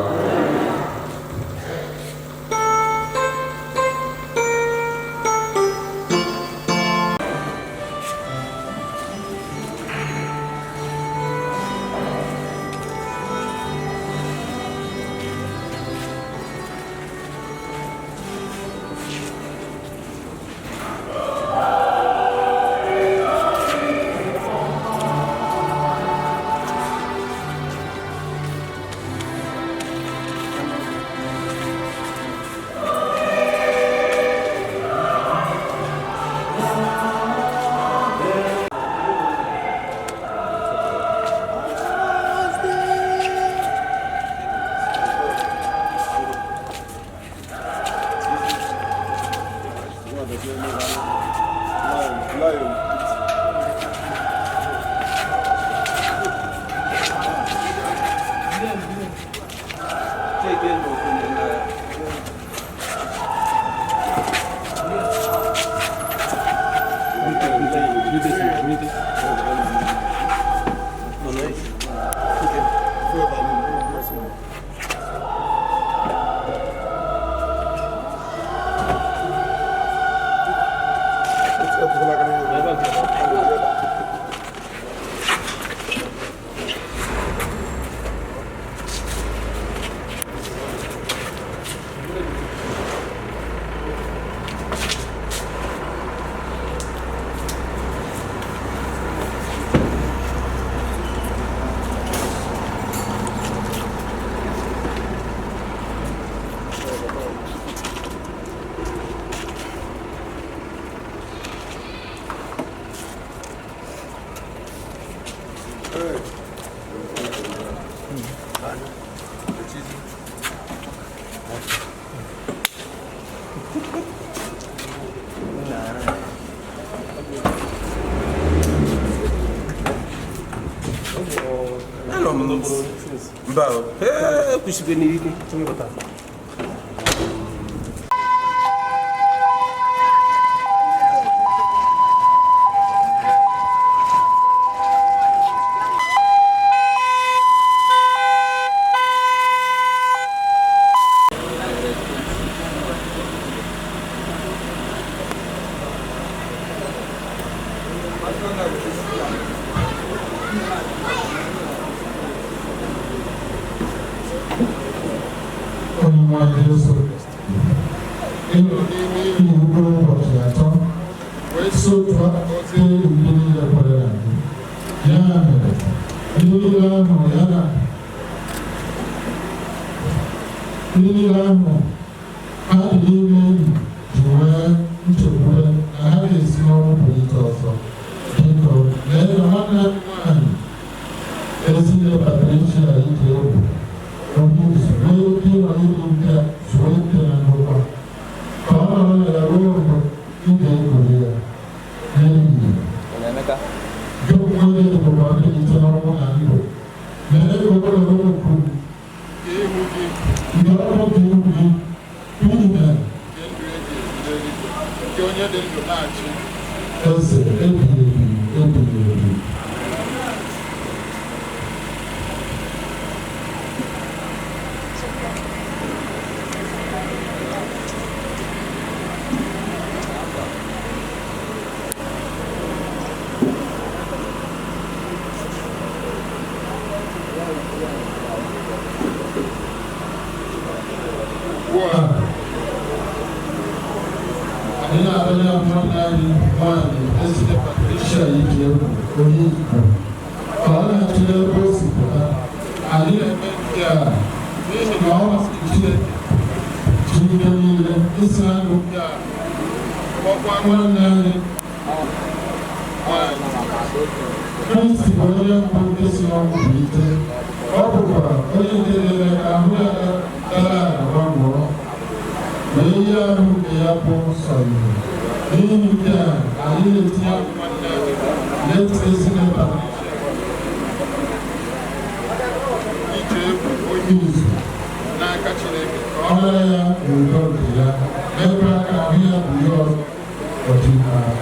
Mbalo, kushike niliki tumepata. Ina abanya mwanani wani esile Patricia yiki oyi kọ́ọ̀lá ìtúlẹ̀ bóòsì kọ́ọ̀lá àdínlẹ̀ mẹ́ta ní ìgbàwọ́ ìtúlẹ̀ tìǹkà nílẹ̀ ìsìlámù bíà ọ̀pọ̀ àwọn náà ní kristi onye mbụ esi ọnwụ bilite ọ bụkwa onye ndelere ahụ ya dara agba nwụọ na ihe ahụ nke ya bụ nsọ Igbo n'ihi nke a anyị na-etinye akwụkwọ nna anyị na-etu ezigbo ije egwu onye izu n'aka Chineke ka ọ mara ya n'udo nke ya ebe aka ahụ ya bụ ihe ọzọ ọdịnala.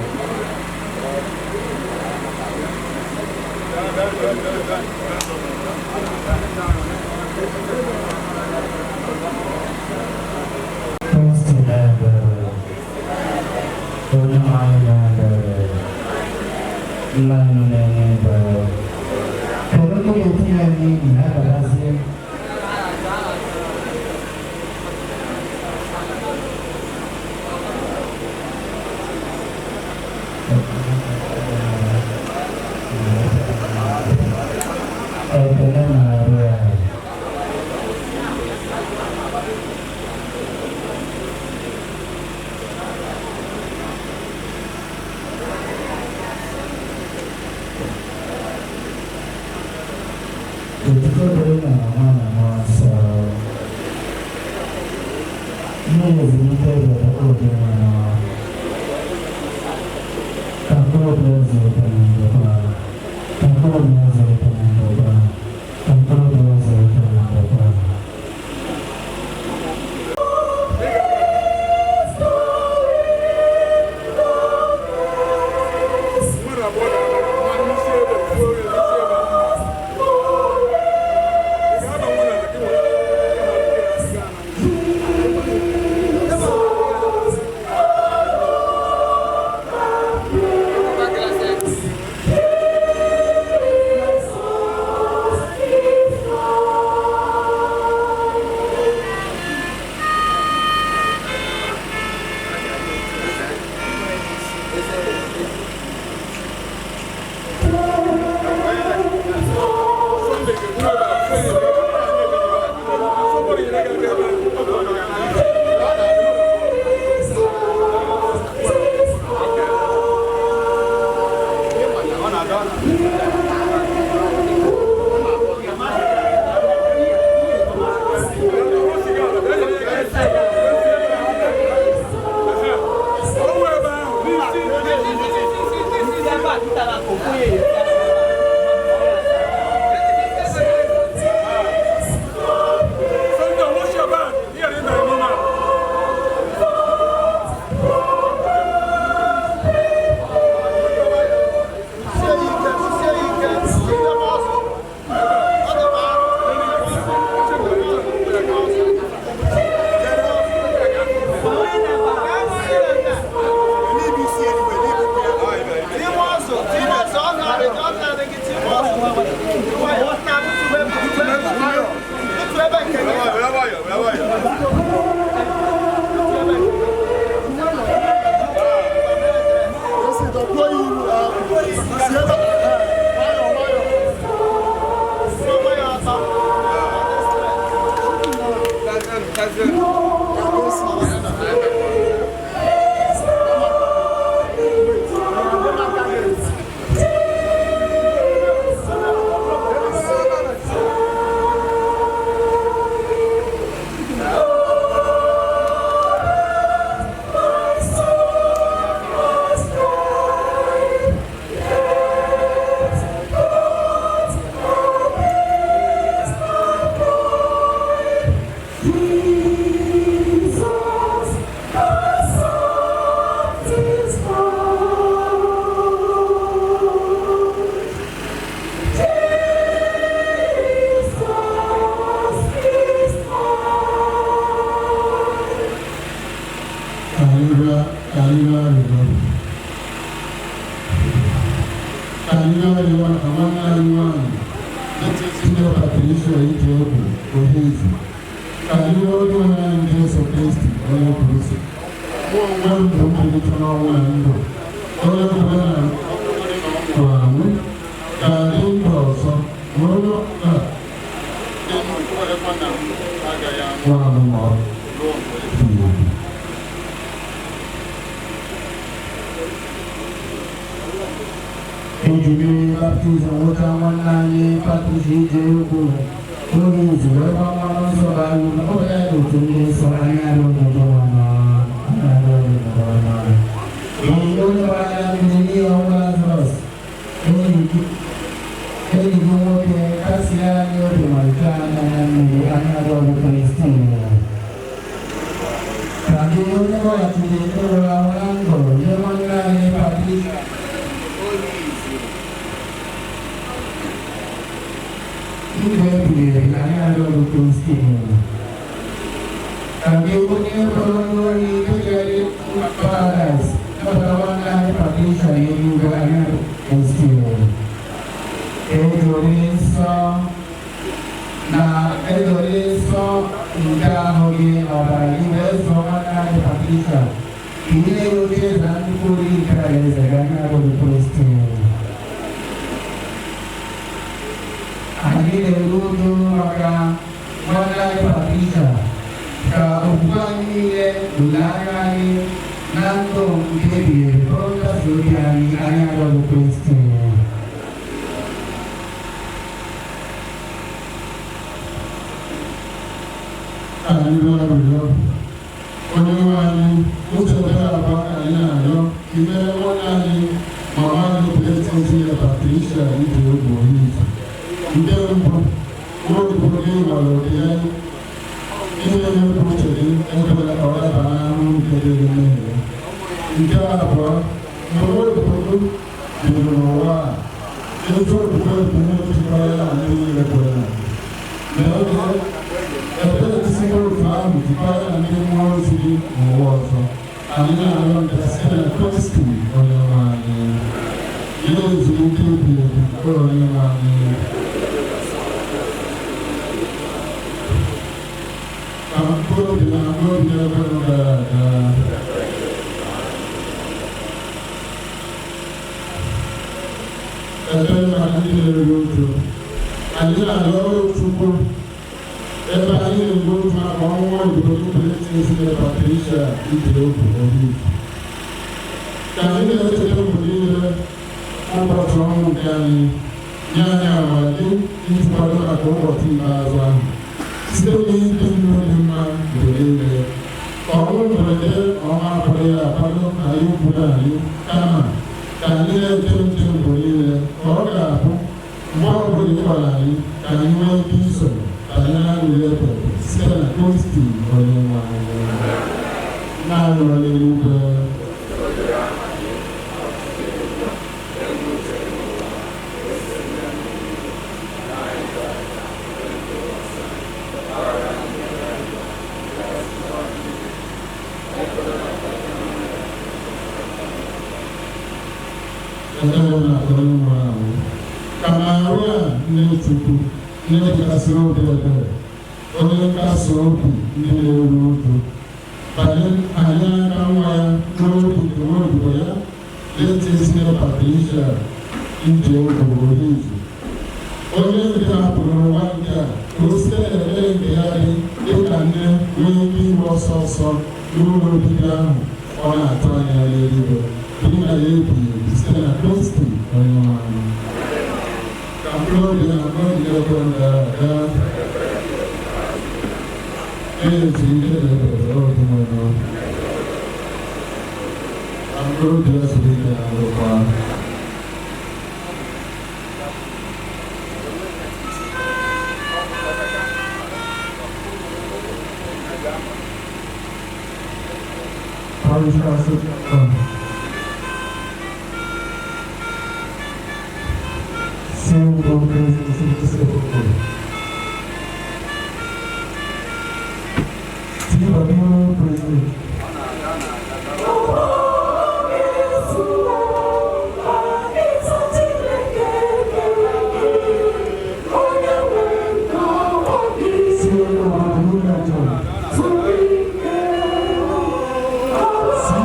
See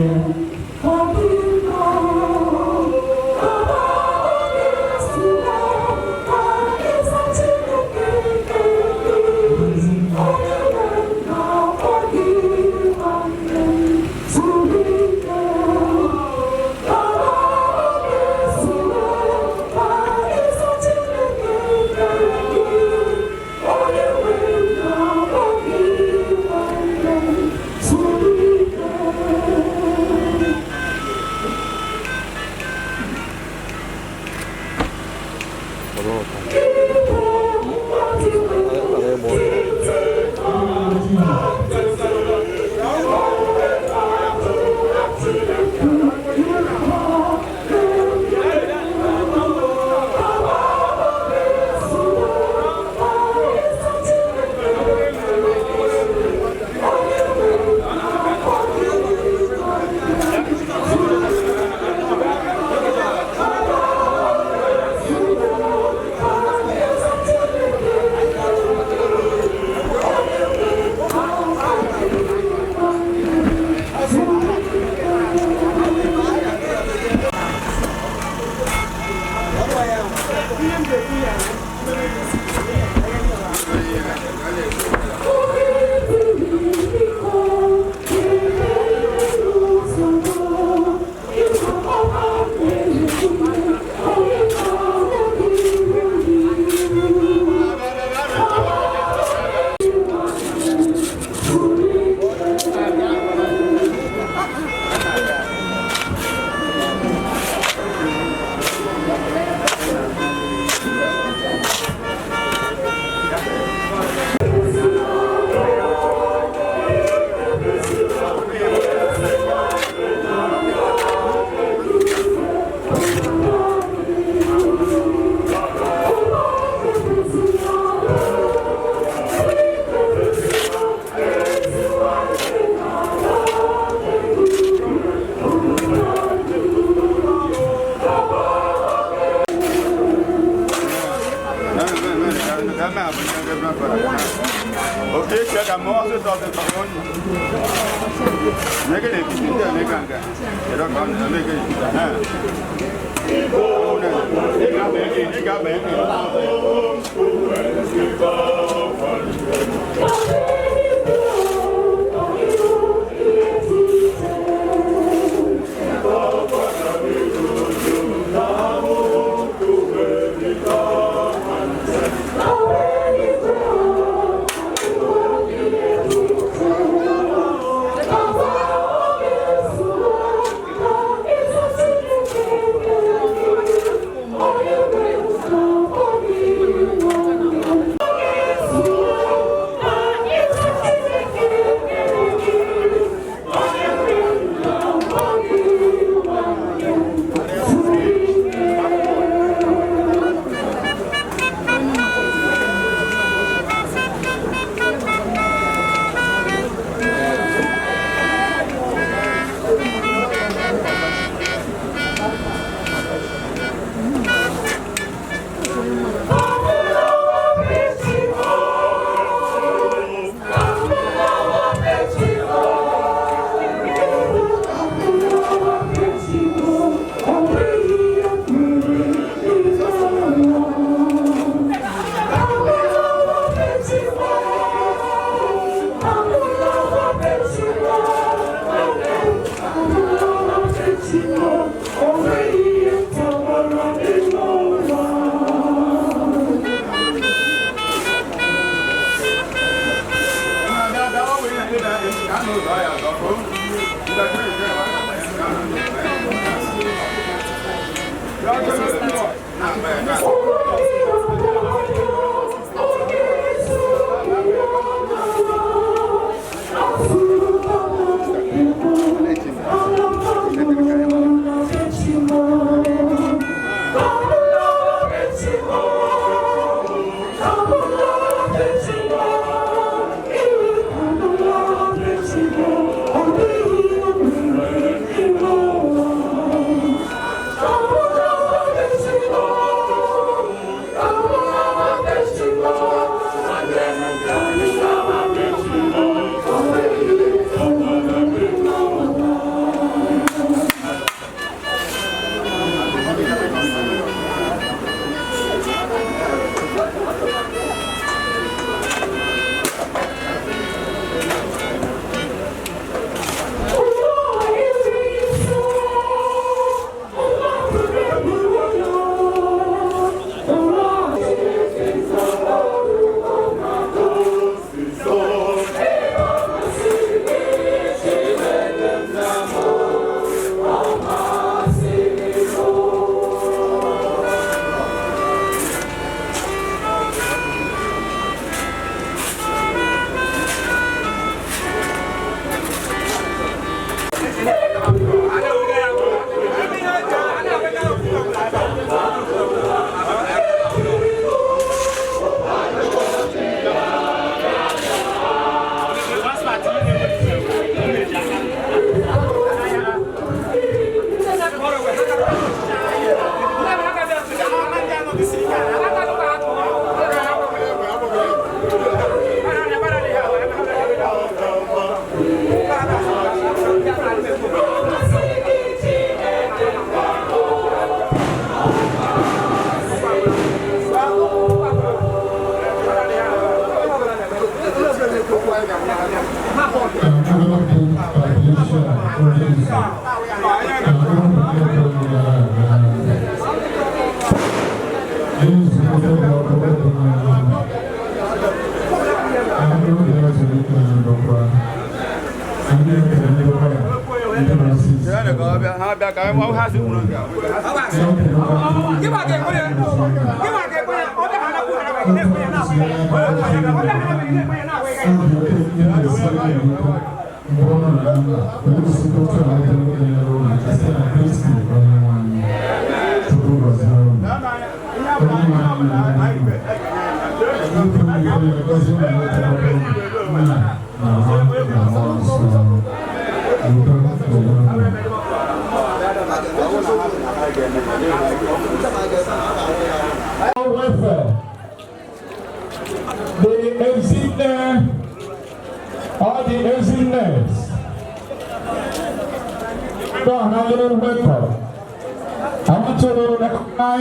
Oh,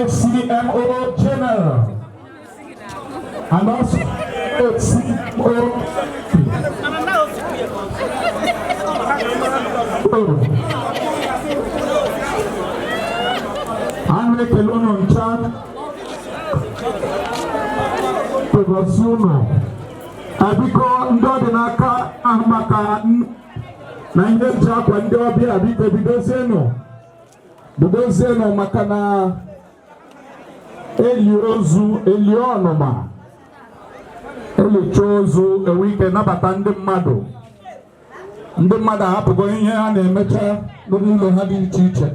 CMO General and also CMO Andre Kelono Nchan Pegasuno Abiko Ndode Naka Ahmaka Nanje Chakwa Ndobi Abiko Bidozeno Makana Eliozu Elionoma Elichozu ewike nabata ndị mmadụ ahapụgo ihe a na-emecha n'ụlọ ha dị iche iche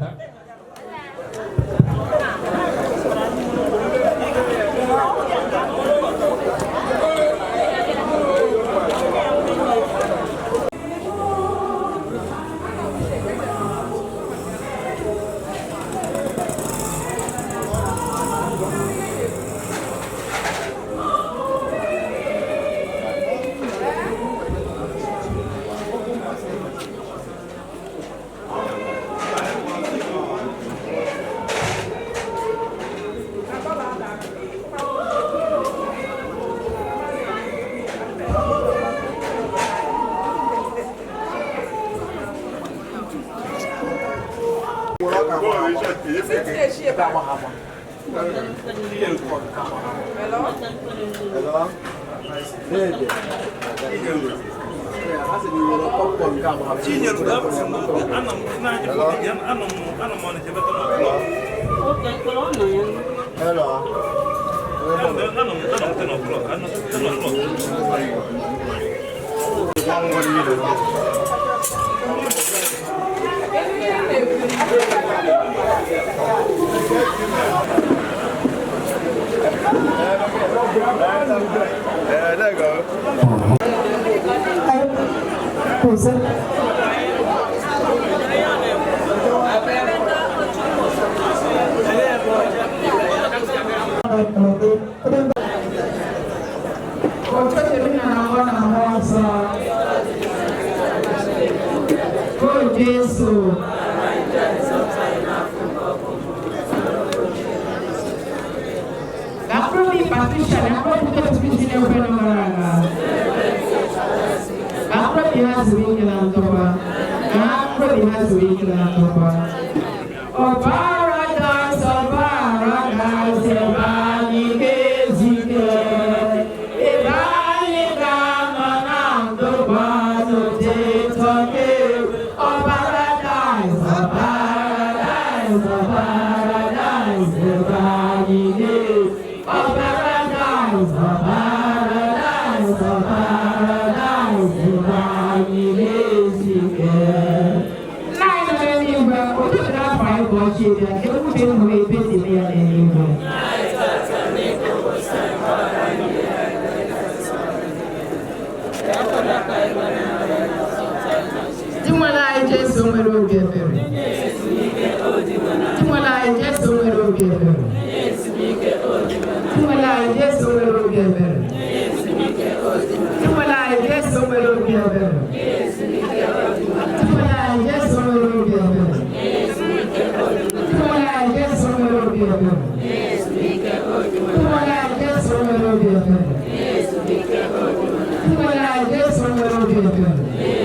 There you go. Yes,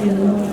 Thank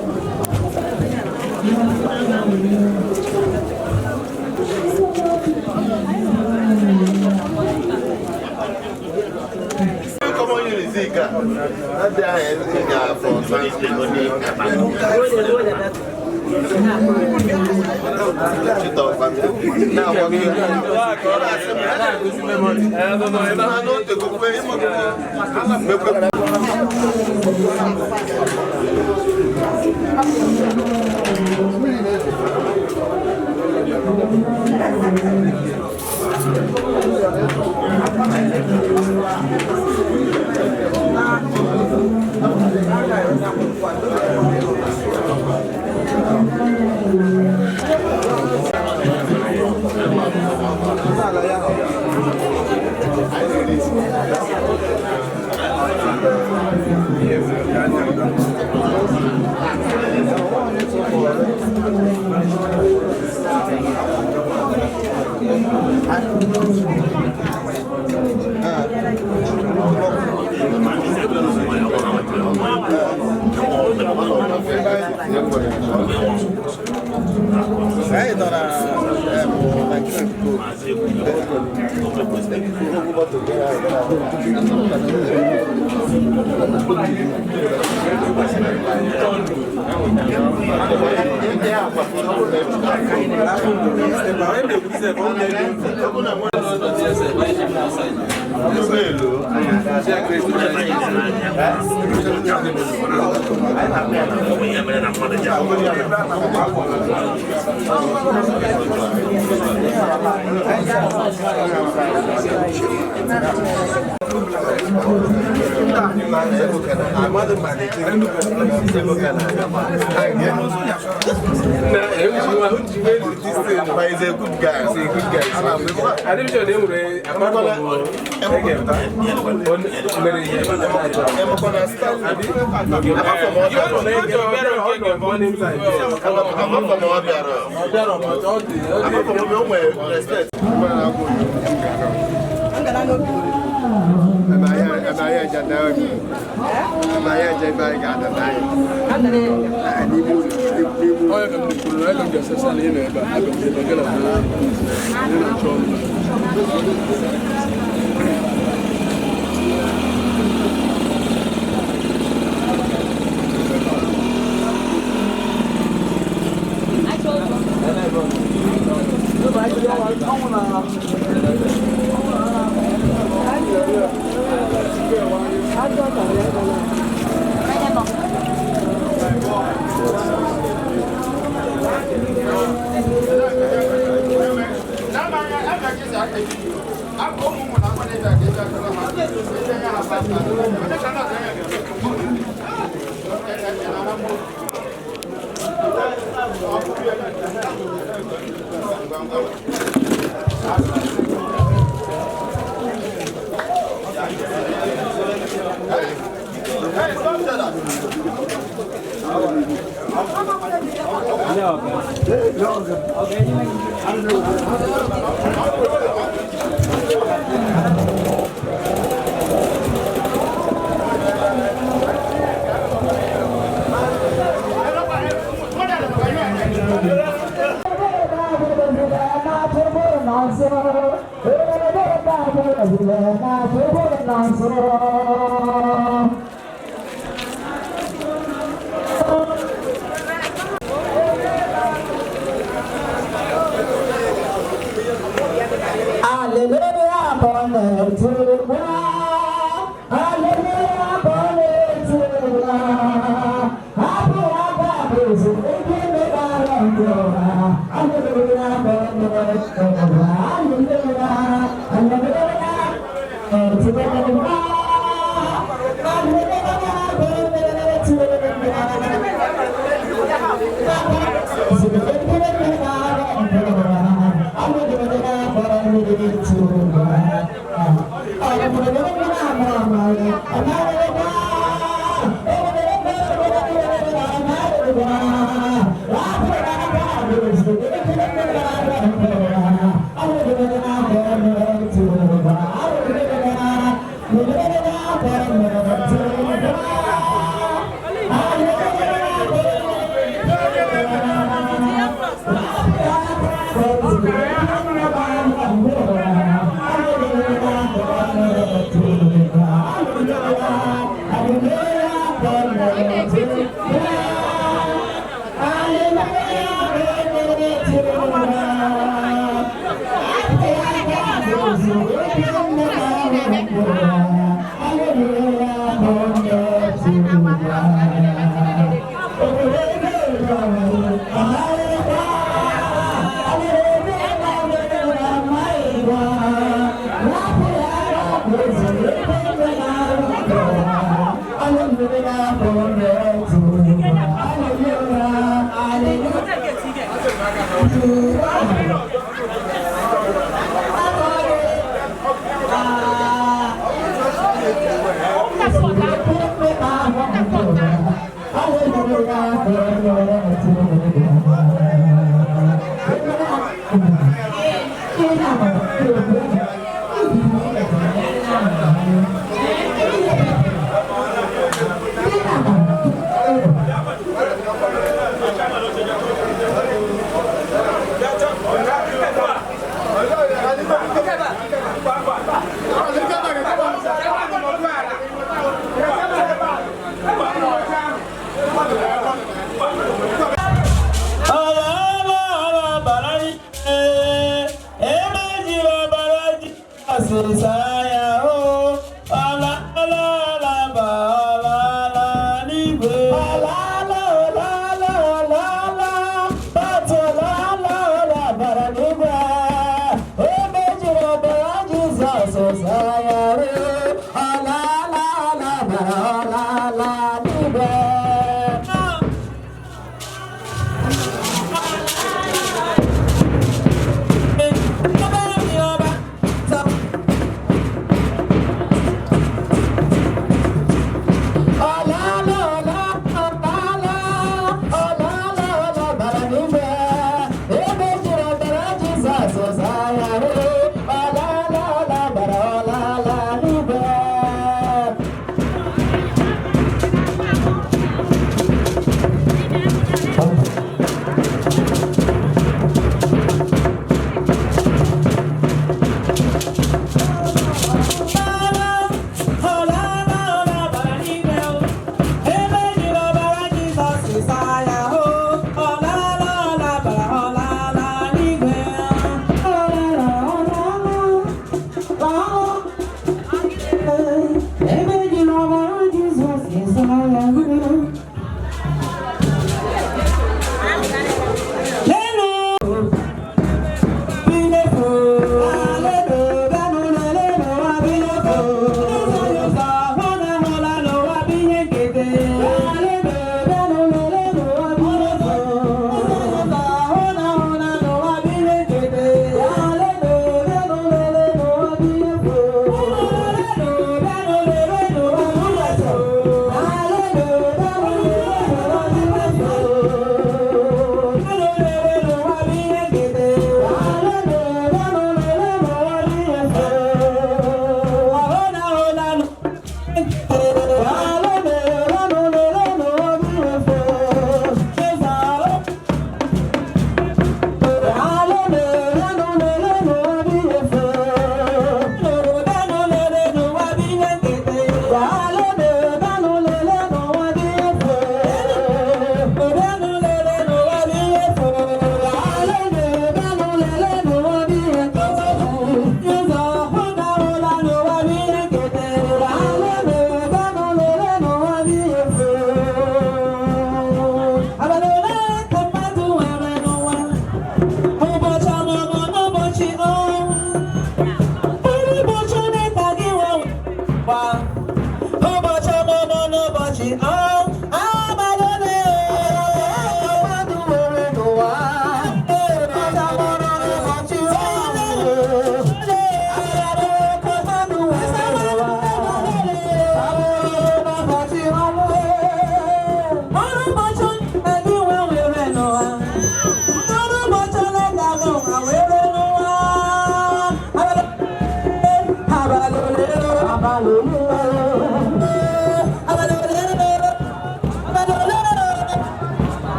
you.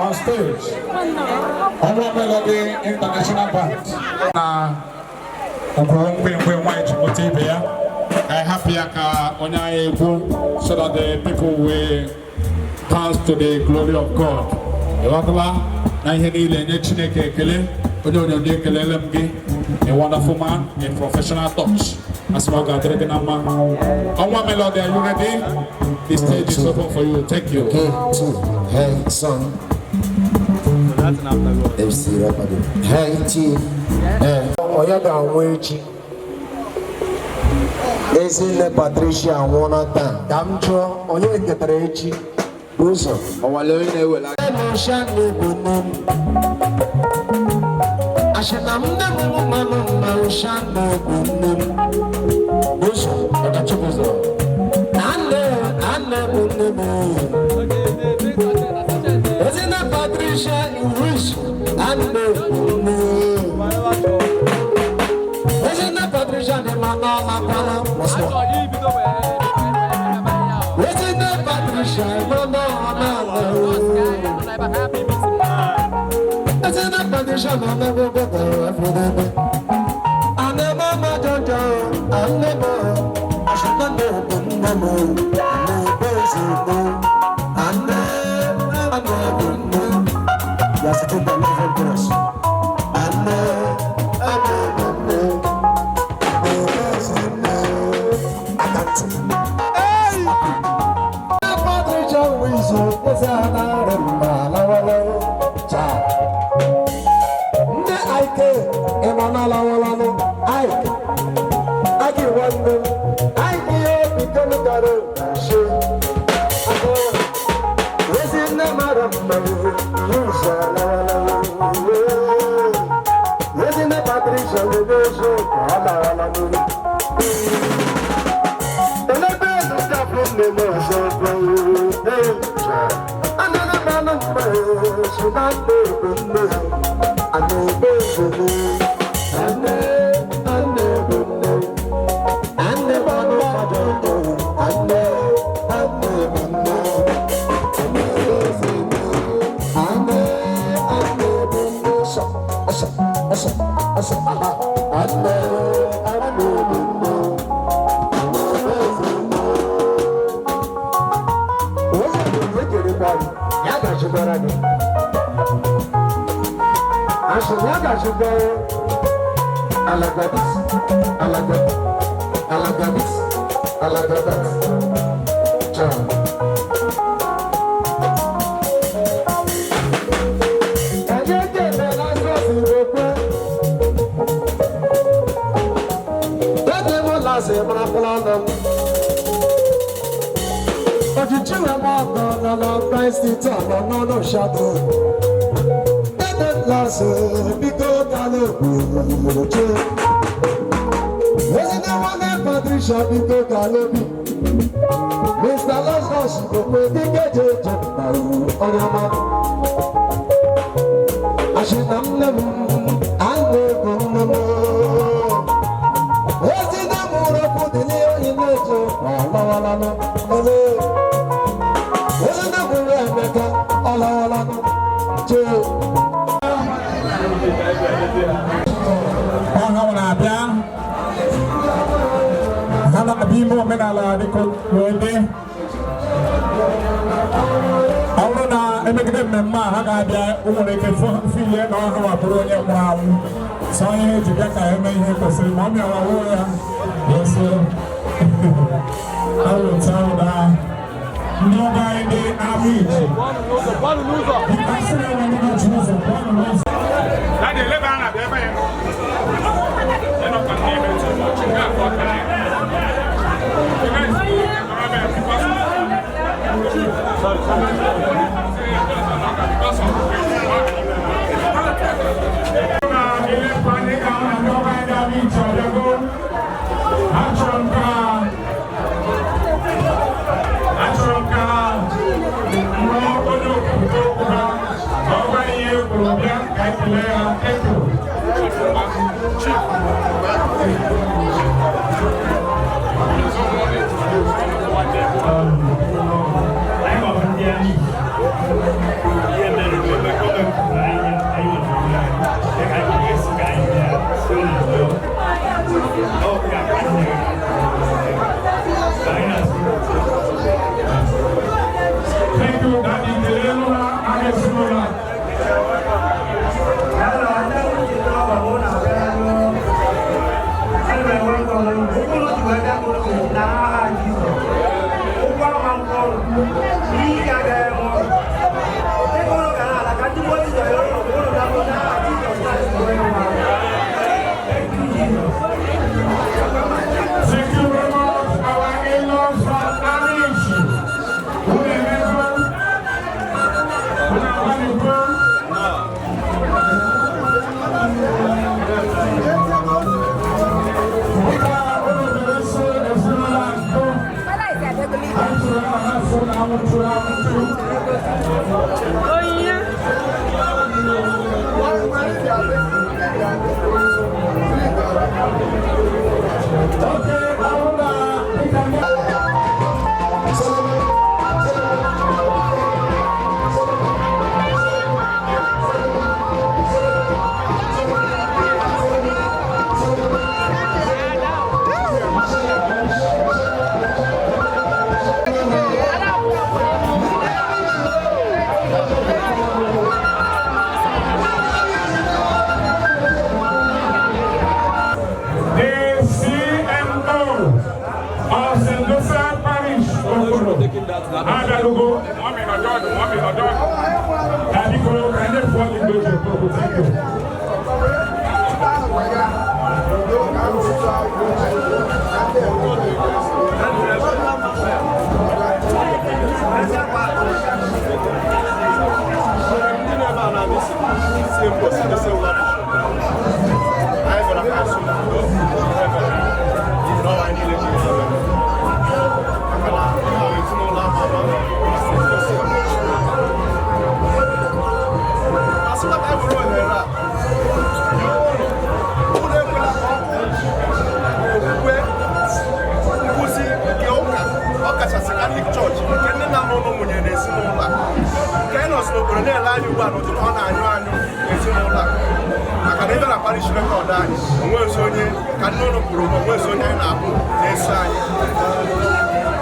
On stage, Honorable Melody International Band. I'm happy so that the people will dance to the glory of God. A wonderful man, a professional touch. As well as Honorable Melody, are you ready? The stage is open for you. Thank you. Hey, son. MC Rapado. Hey, T. Oyaga Wechi. Ezine Patricia Wonata. Damcho, Oyaga Trechi. Buso. Owalone Wella. Shani Bunum. Ashanamda Manu Shani Bunum. Buso. Otachuzo. Isn't Patricia in wish and isn't Patricia the Mama? Isn't Patricia isn't Patricia I never I should not know. Yes, I think I love her dress. I got to. Hey! Patricia Wizo, what's another malawalo? Cha. Ne Ike, Emanalawalo, Ike. I give one them. I give it to the daughter. gbara gị asịrị ya ga-achịkwa alagabis chọọ se marakulana ojiji we mo na na Christ ta na no shadow that last bigo kalo oje wezi na one Patricia bigo kalo bi Mr. Lazarus go pe dikeje je na oyama ashinam nem alwe konamo I will tell that nobody amici. Di passare una nuova giusta, buona nuova. Dai, le vanno, dai, vai. E non fa niente, ci va a fare.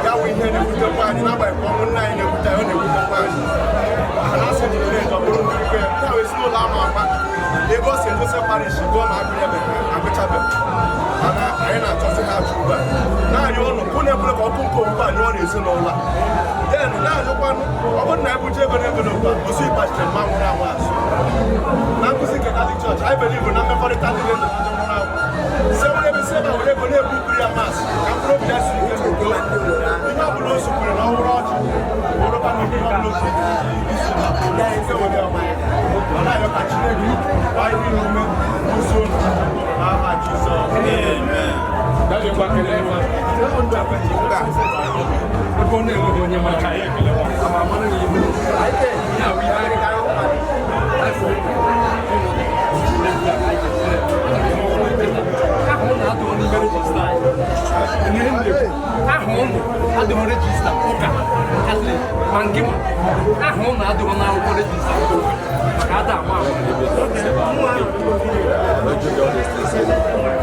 ya we ihe na-ebute anyị na-agba ekwe ọnwụ nna anyị na-ebute ọ na-ebute anyị Jose Parish go na agbechabe ana anyị na-achọzi ha achụ ugbu a na-ayọ ọnụ kwụ na-ebule ka ọkụ nke owuwe anyị ọ na-esi n'ụlọ den na-ajụkwanụ ọ bụrụ na ebuje ego na-ego n'ụba osu ịkpachitere mma nwụrụ anwụ azụ na nkụzi nke Catholic Church anyị believe na mmekọrịta dị n'elu ndị nwụrụ anwụ se nwere ebe si ebe a were ego na-ebu ukiri ya masị ka mkpụrụ obi ya si ike n'udo ihe ọbụla o sukwere na ọhụrụ ọchị bụrụkwa na ihe ọbụla o sukwere isi na ise were ọma ọ na-ayọ ka Chineke gbaa ihe ume ụzọ n'aha Jizọs. Dale kwa kelele kwa. Kwa nini wewe nyama kaya kelele? Ama maana ni hivi. Aite. Ya wibari kaya. Ahona ado ni register. Ahona ado register. Oka. Kale. Mangima. Ahona ado na register. Kada ma.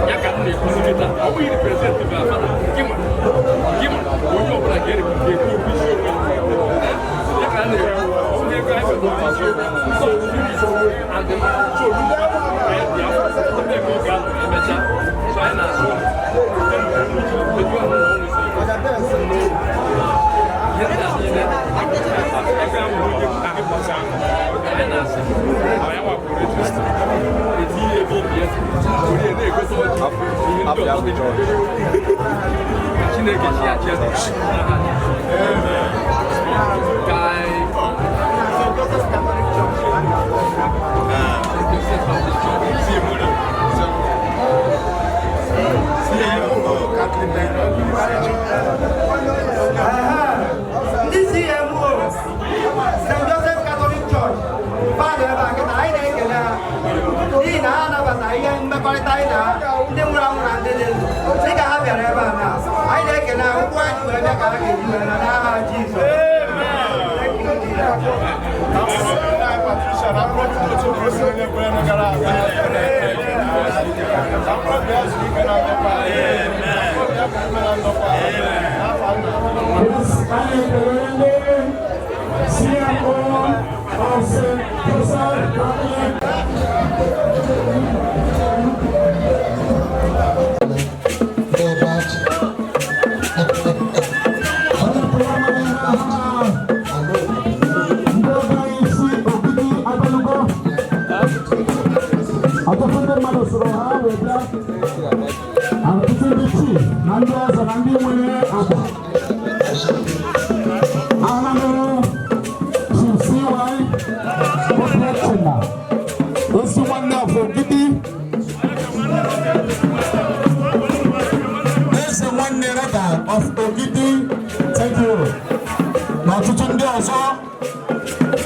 Ya kan ni kusikita. Obi represent ba fara. Gima. Onye ọbụla ga-ere nke ekwu bisi onwe ya ka na onye ego anyị bụ bisi so and so ndị ya ndị ego ga-anọ emecha so anyị na-asụ etu ahụ na ọnwụ isi ihe ndị a niile ebe ahụ onye anyị gbasa anyị na-asị ma ya wapụ rejista etinye ebe ibi ya onye na-egosi ọjị ihe ndị ọzọ dị Chineke chi achị This is St. Joseph Catholic Church. Father, I Ini na-anabata ihe mmekọrịta anyị na ndị nwụrụ anwụ na ndị dị ndụ dịka ha bịara ebe a na anyị na-ekele akwụkwọ anyị were bịa ka ha ga-eji were na n'aha Jizọs.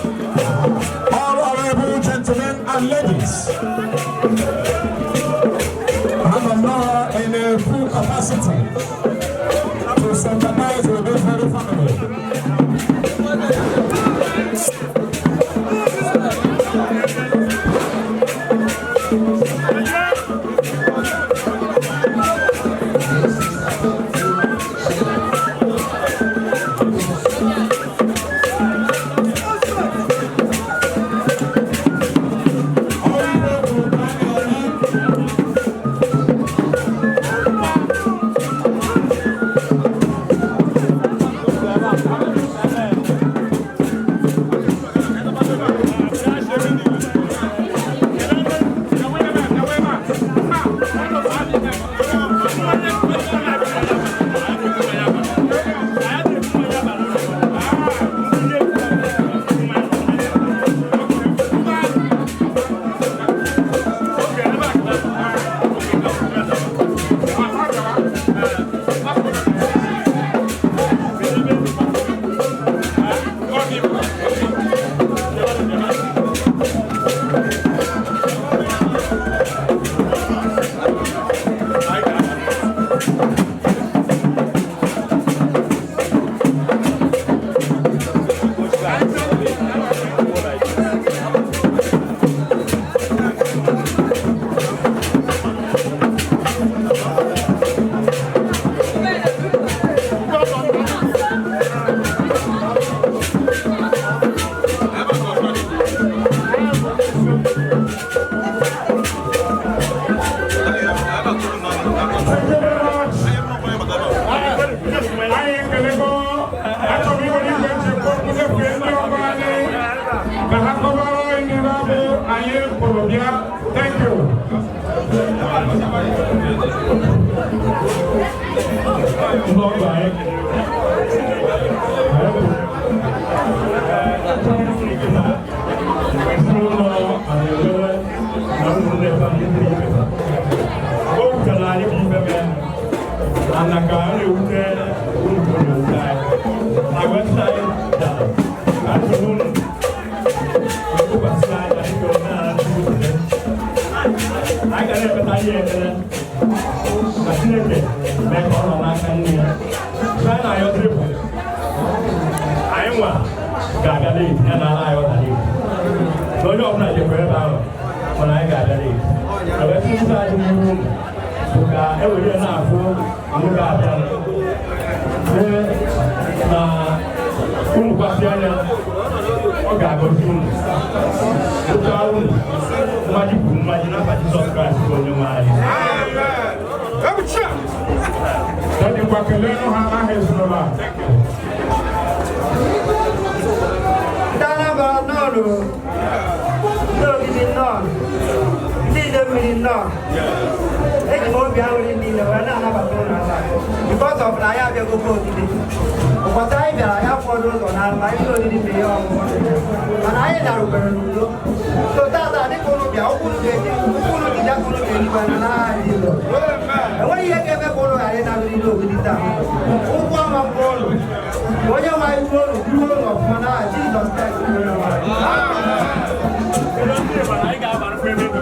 All honorable gentlemen and ladies, I'm now in a full capacity to sympathize with this very family. Because of I have your go today. But I have for those on our life, so it is beyond. And I am so that I think all of you are going to get and when you get a photo, I have to do with it. Oh, one of them. When you might go to of Mana, Jesus Christ. I got one favorite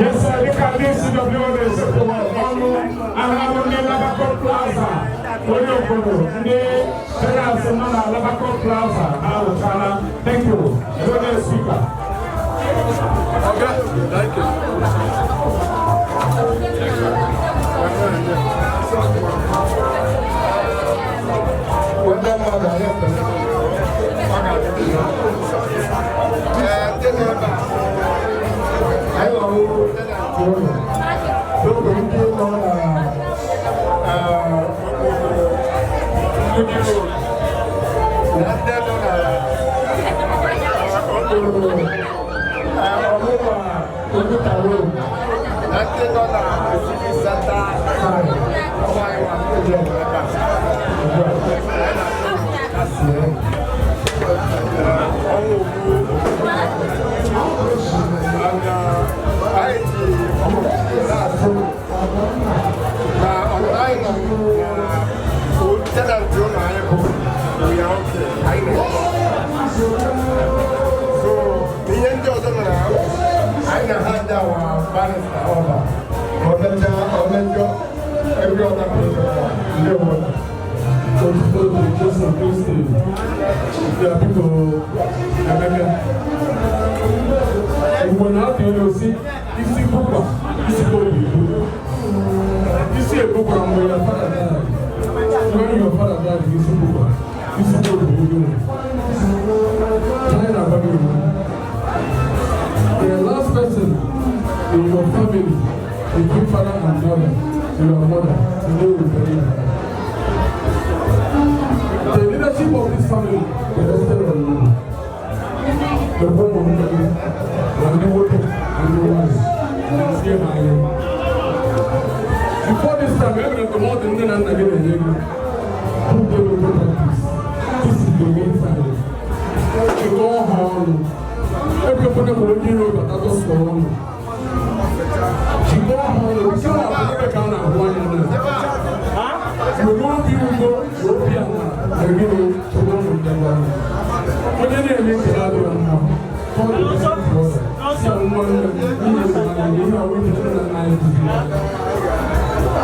Yes, sir, the condition of the order is to work. And I will need Labacon Plaza. Labacon Plaza. Thank you. Good speaker. Okay, thank you. Aja wa barrister Oba. Omejo every other person. Ndị obodo. So Joseph Christie. There are people Emeka. When I tell you see, isi bukwa, isi kori. Isi ebukwa when your father died. When your father died, isi bukwa, isi kori. The last person in your family, your father and mother, your mother, you know you believe. The leadership of this family is rested on you. The home of the family, and the work and the wives, and the higher. Before this time, every the more than then and again and again, who they will look at this. This is the main family. You go home. Everybody will be able to do so. She go home. We can't have a kind of one in there. You know, people go, you'll be and you know, to go with them. When you need to have one now, call the brother. Someone you know, we can do that night.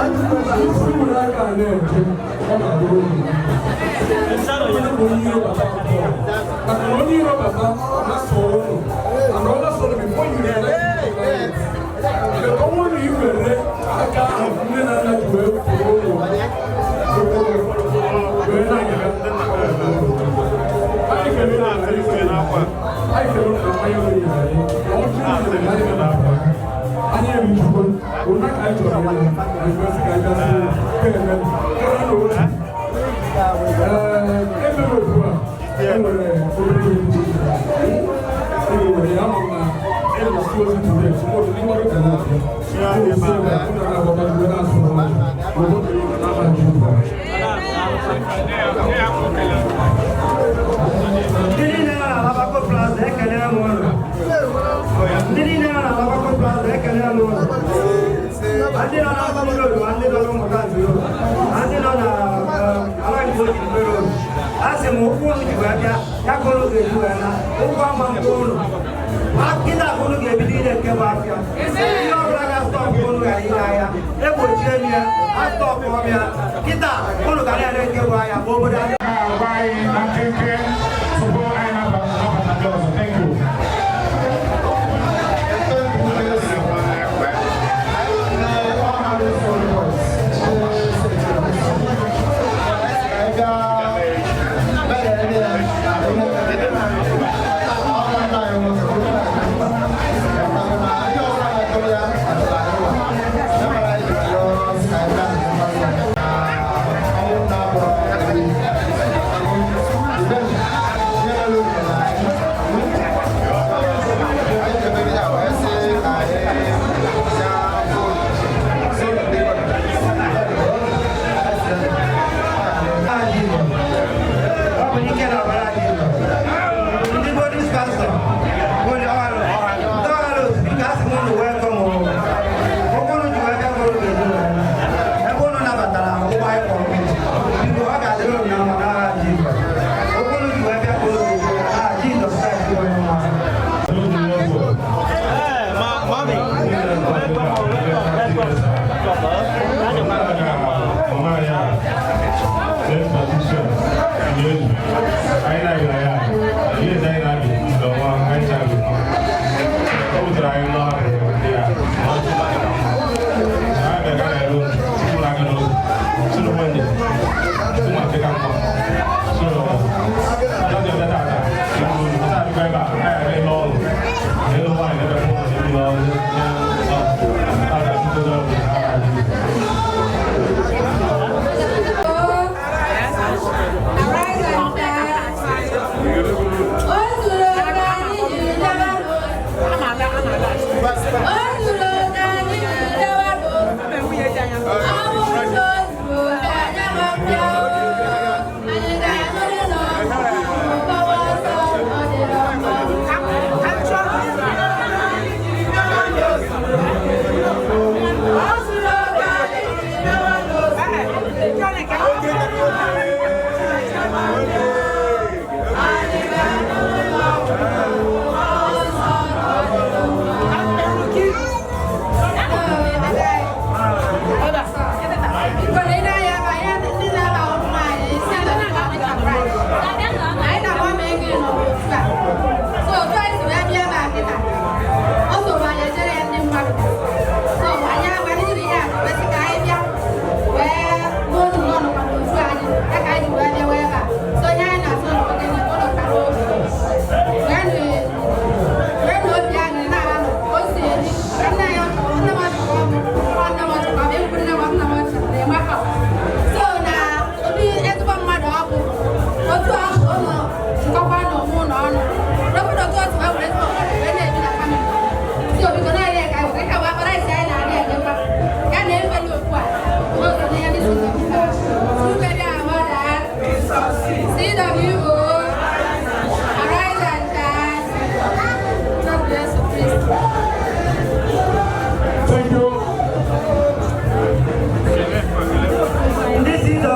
It's good I can learn. Come on, go. When you know about that's all. And all that's all before you realize the common you will let I can't men are not well for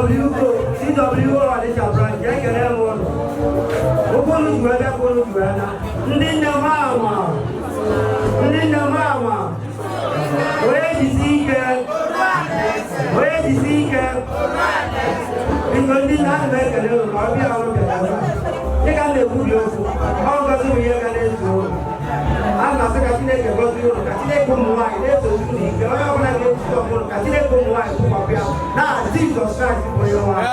CWO Ọnịcha branch ekele m ụlọ okporo ugwu ebe okporo ugwu na ndị nne m ama onye jisi ike biko ndị na-ana ekele ụlọ ma ọ bịa ọrụ bịara dịka na-ekwubi okwu ọ ngozi m ihe ga na-ezu ụlọ a na-asị ka Chineke gozie ụlọ ka Chineke ụmụ nwaanyị na-esozi ụlọ ike onye ọbụla ga-eji ọbụla ka Chineke ụmụ nwaanyị kwụkwapụ ya na Jizọs Kraịst bụ onye nwaanyị.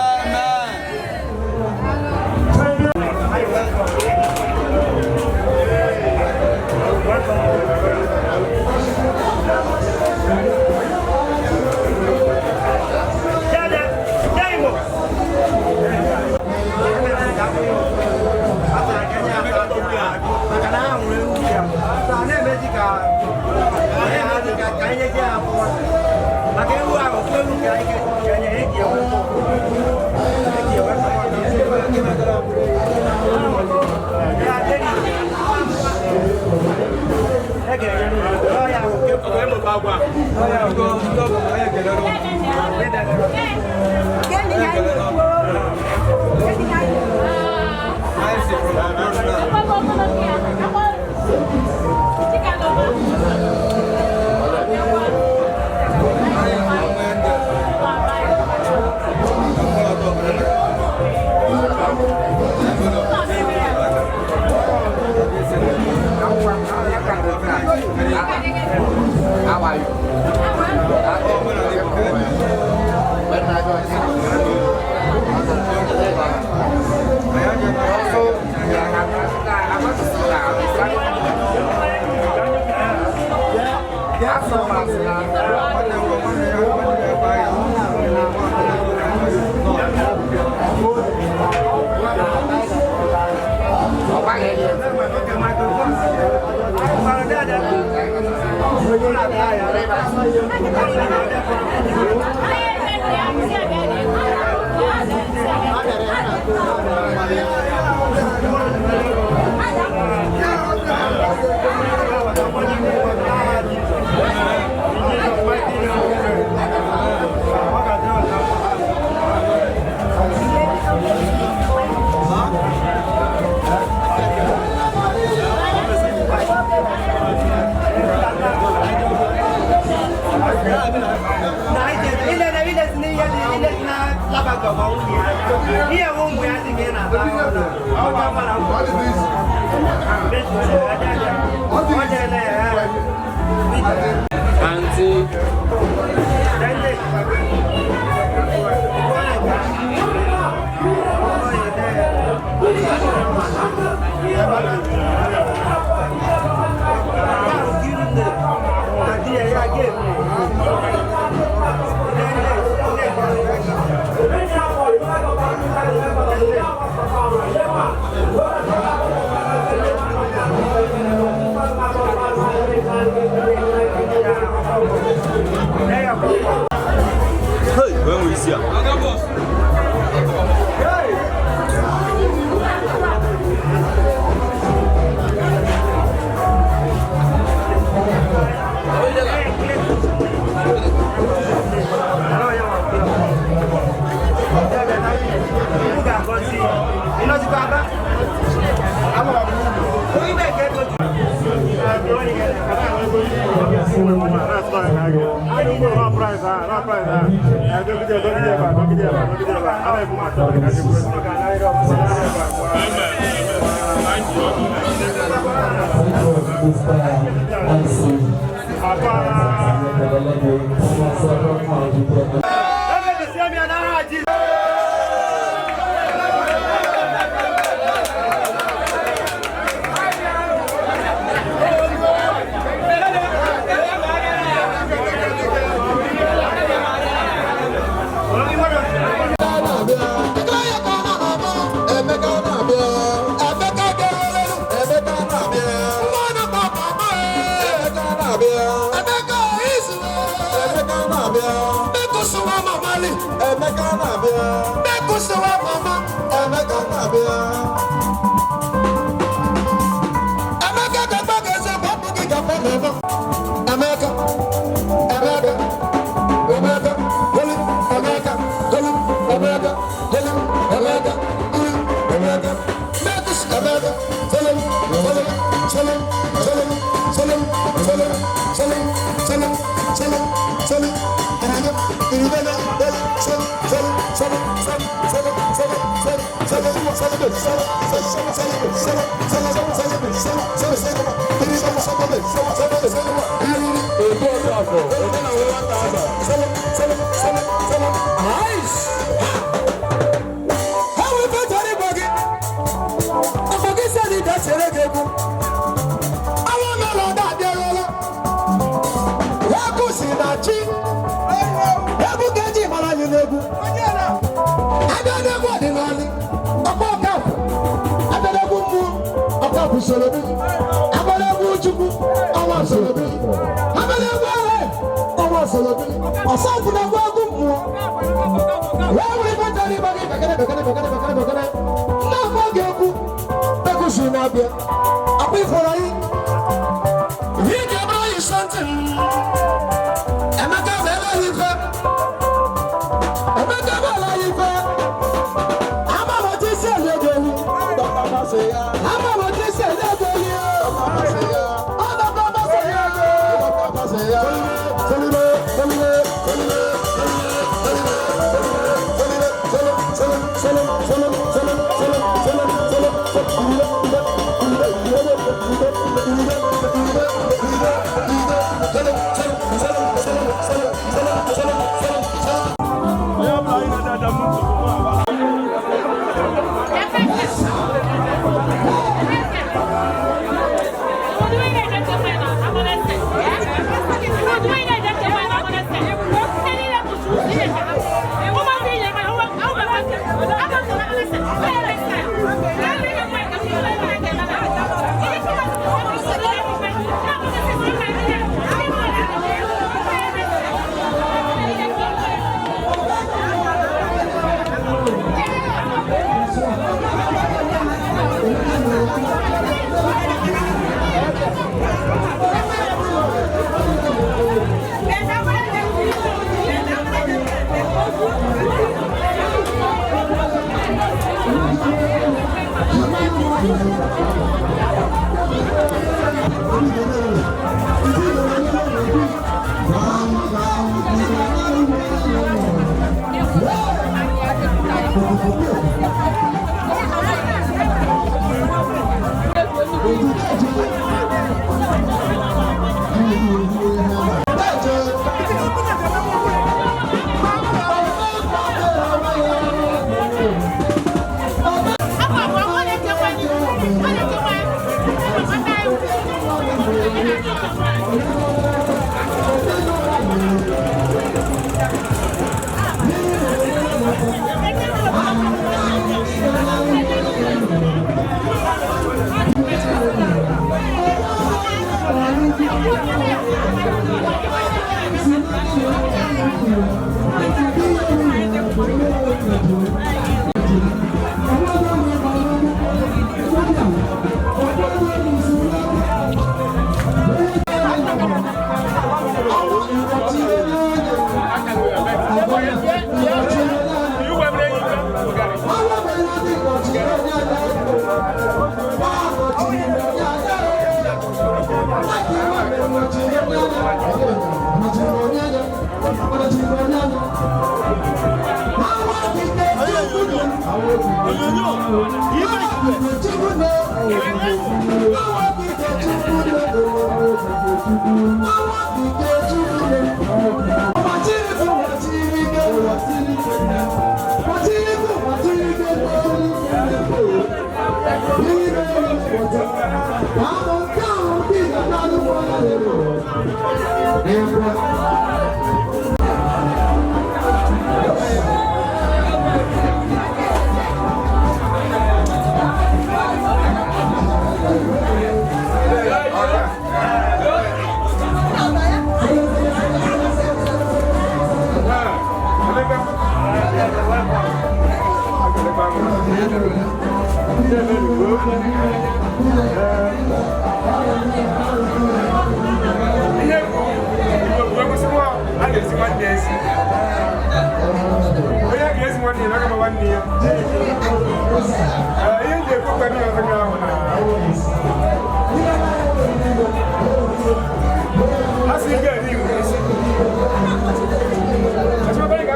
How are you?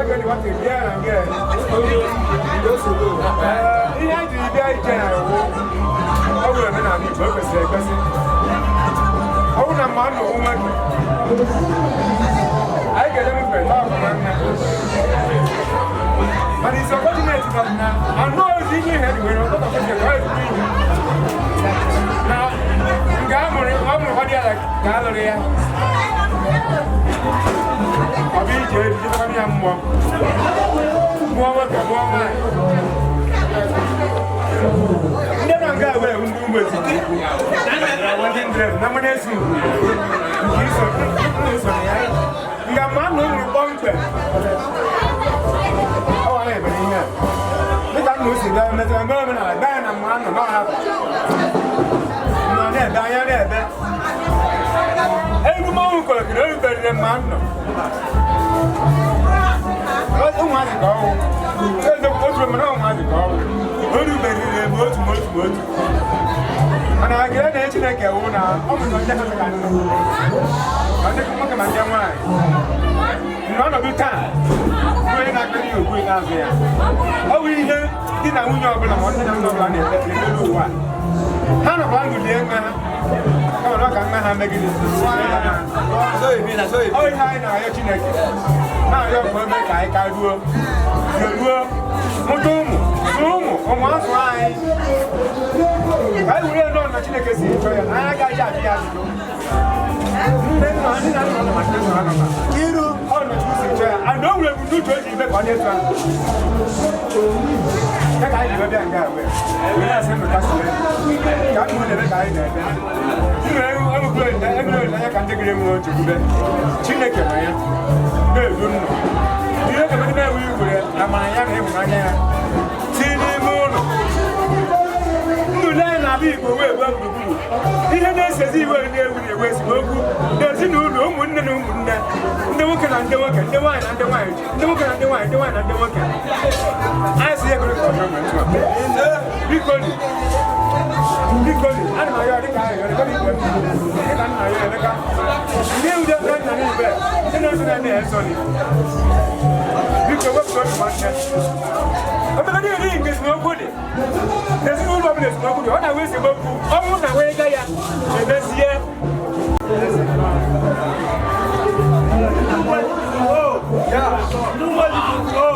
going to be here again. He had to be very general. I will not be purpose. I want a man or woman. I get them for a talk. But it's unfortunate that I know it's in your head when I'm not going to right. Now, I'm going to gallery. I'll be here to give me a more. Then I'm going to do with it. I want him to nominate you. You got man on bunker. Oh, I have been here. Look at Lucy, I'm a moment. I ban a man and not happy. No, Diana. Every moment, everybody, a man. What do I go? The postman, I go. Who do they much? And I get an engine like a owner. I'm not going to I think I'm going to none of the time. We're not going to go out there. Oh, we didn't know when I wanted to go on it. How about you, dear man? Oh, look, I'm not making it. Oh, hi, now you're connected. Now you're going to make I do. On one side, I will not let you make a scene. I got that. Then I didn't know my children. You know, I know we will do 20 back on your time. That I never done that way. We are sent to customer. Can't do the guy there. You know, I will play that. I can't take him to do that. Chineke, man. No, you know. You know, we will. I'm a young man. People were well to do. He says he will near with the West Bogu. There's no room, the worker and the worker, the wine and the wine, the worker and the wine, the wine and the worker. I see a good government. Because I'm my other guy, I'm my other guy. You don't run anywhere. You know, that's only. Because what's going on? I'm not doing this, nobody. There's no problem, there's nobody. What I wish about almost a way, and that's here. Oh, yeah. Nobody could go.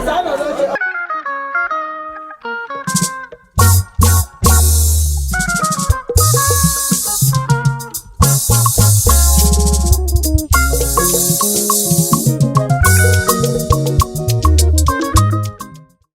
Sa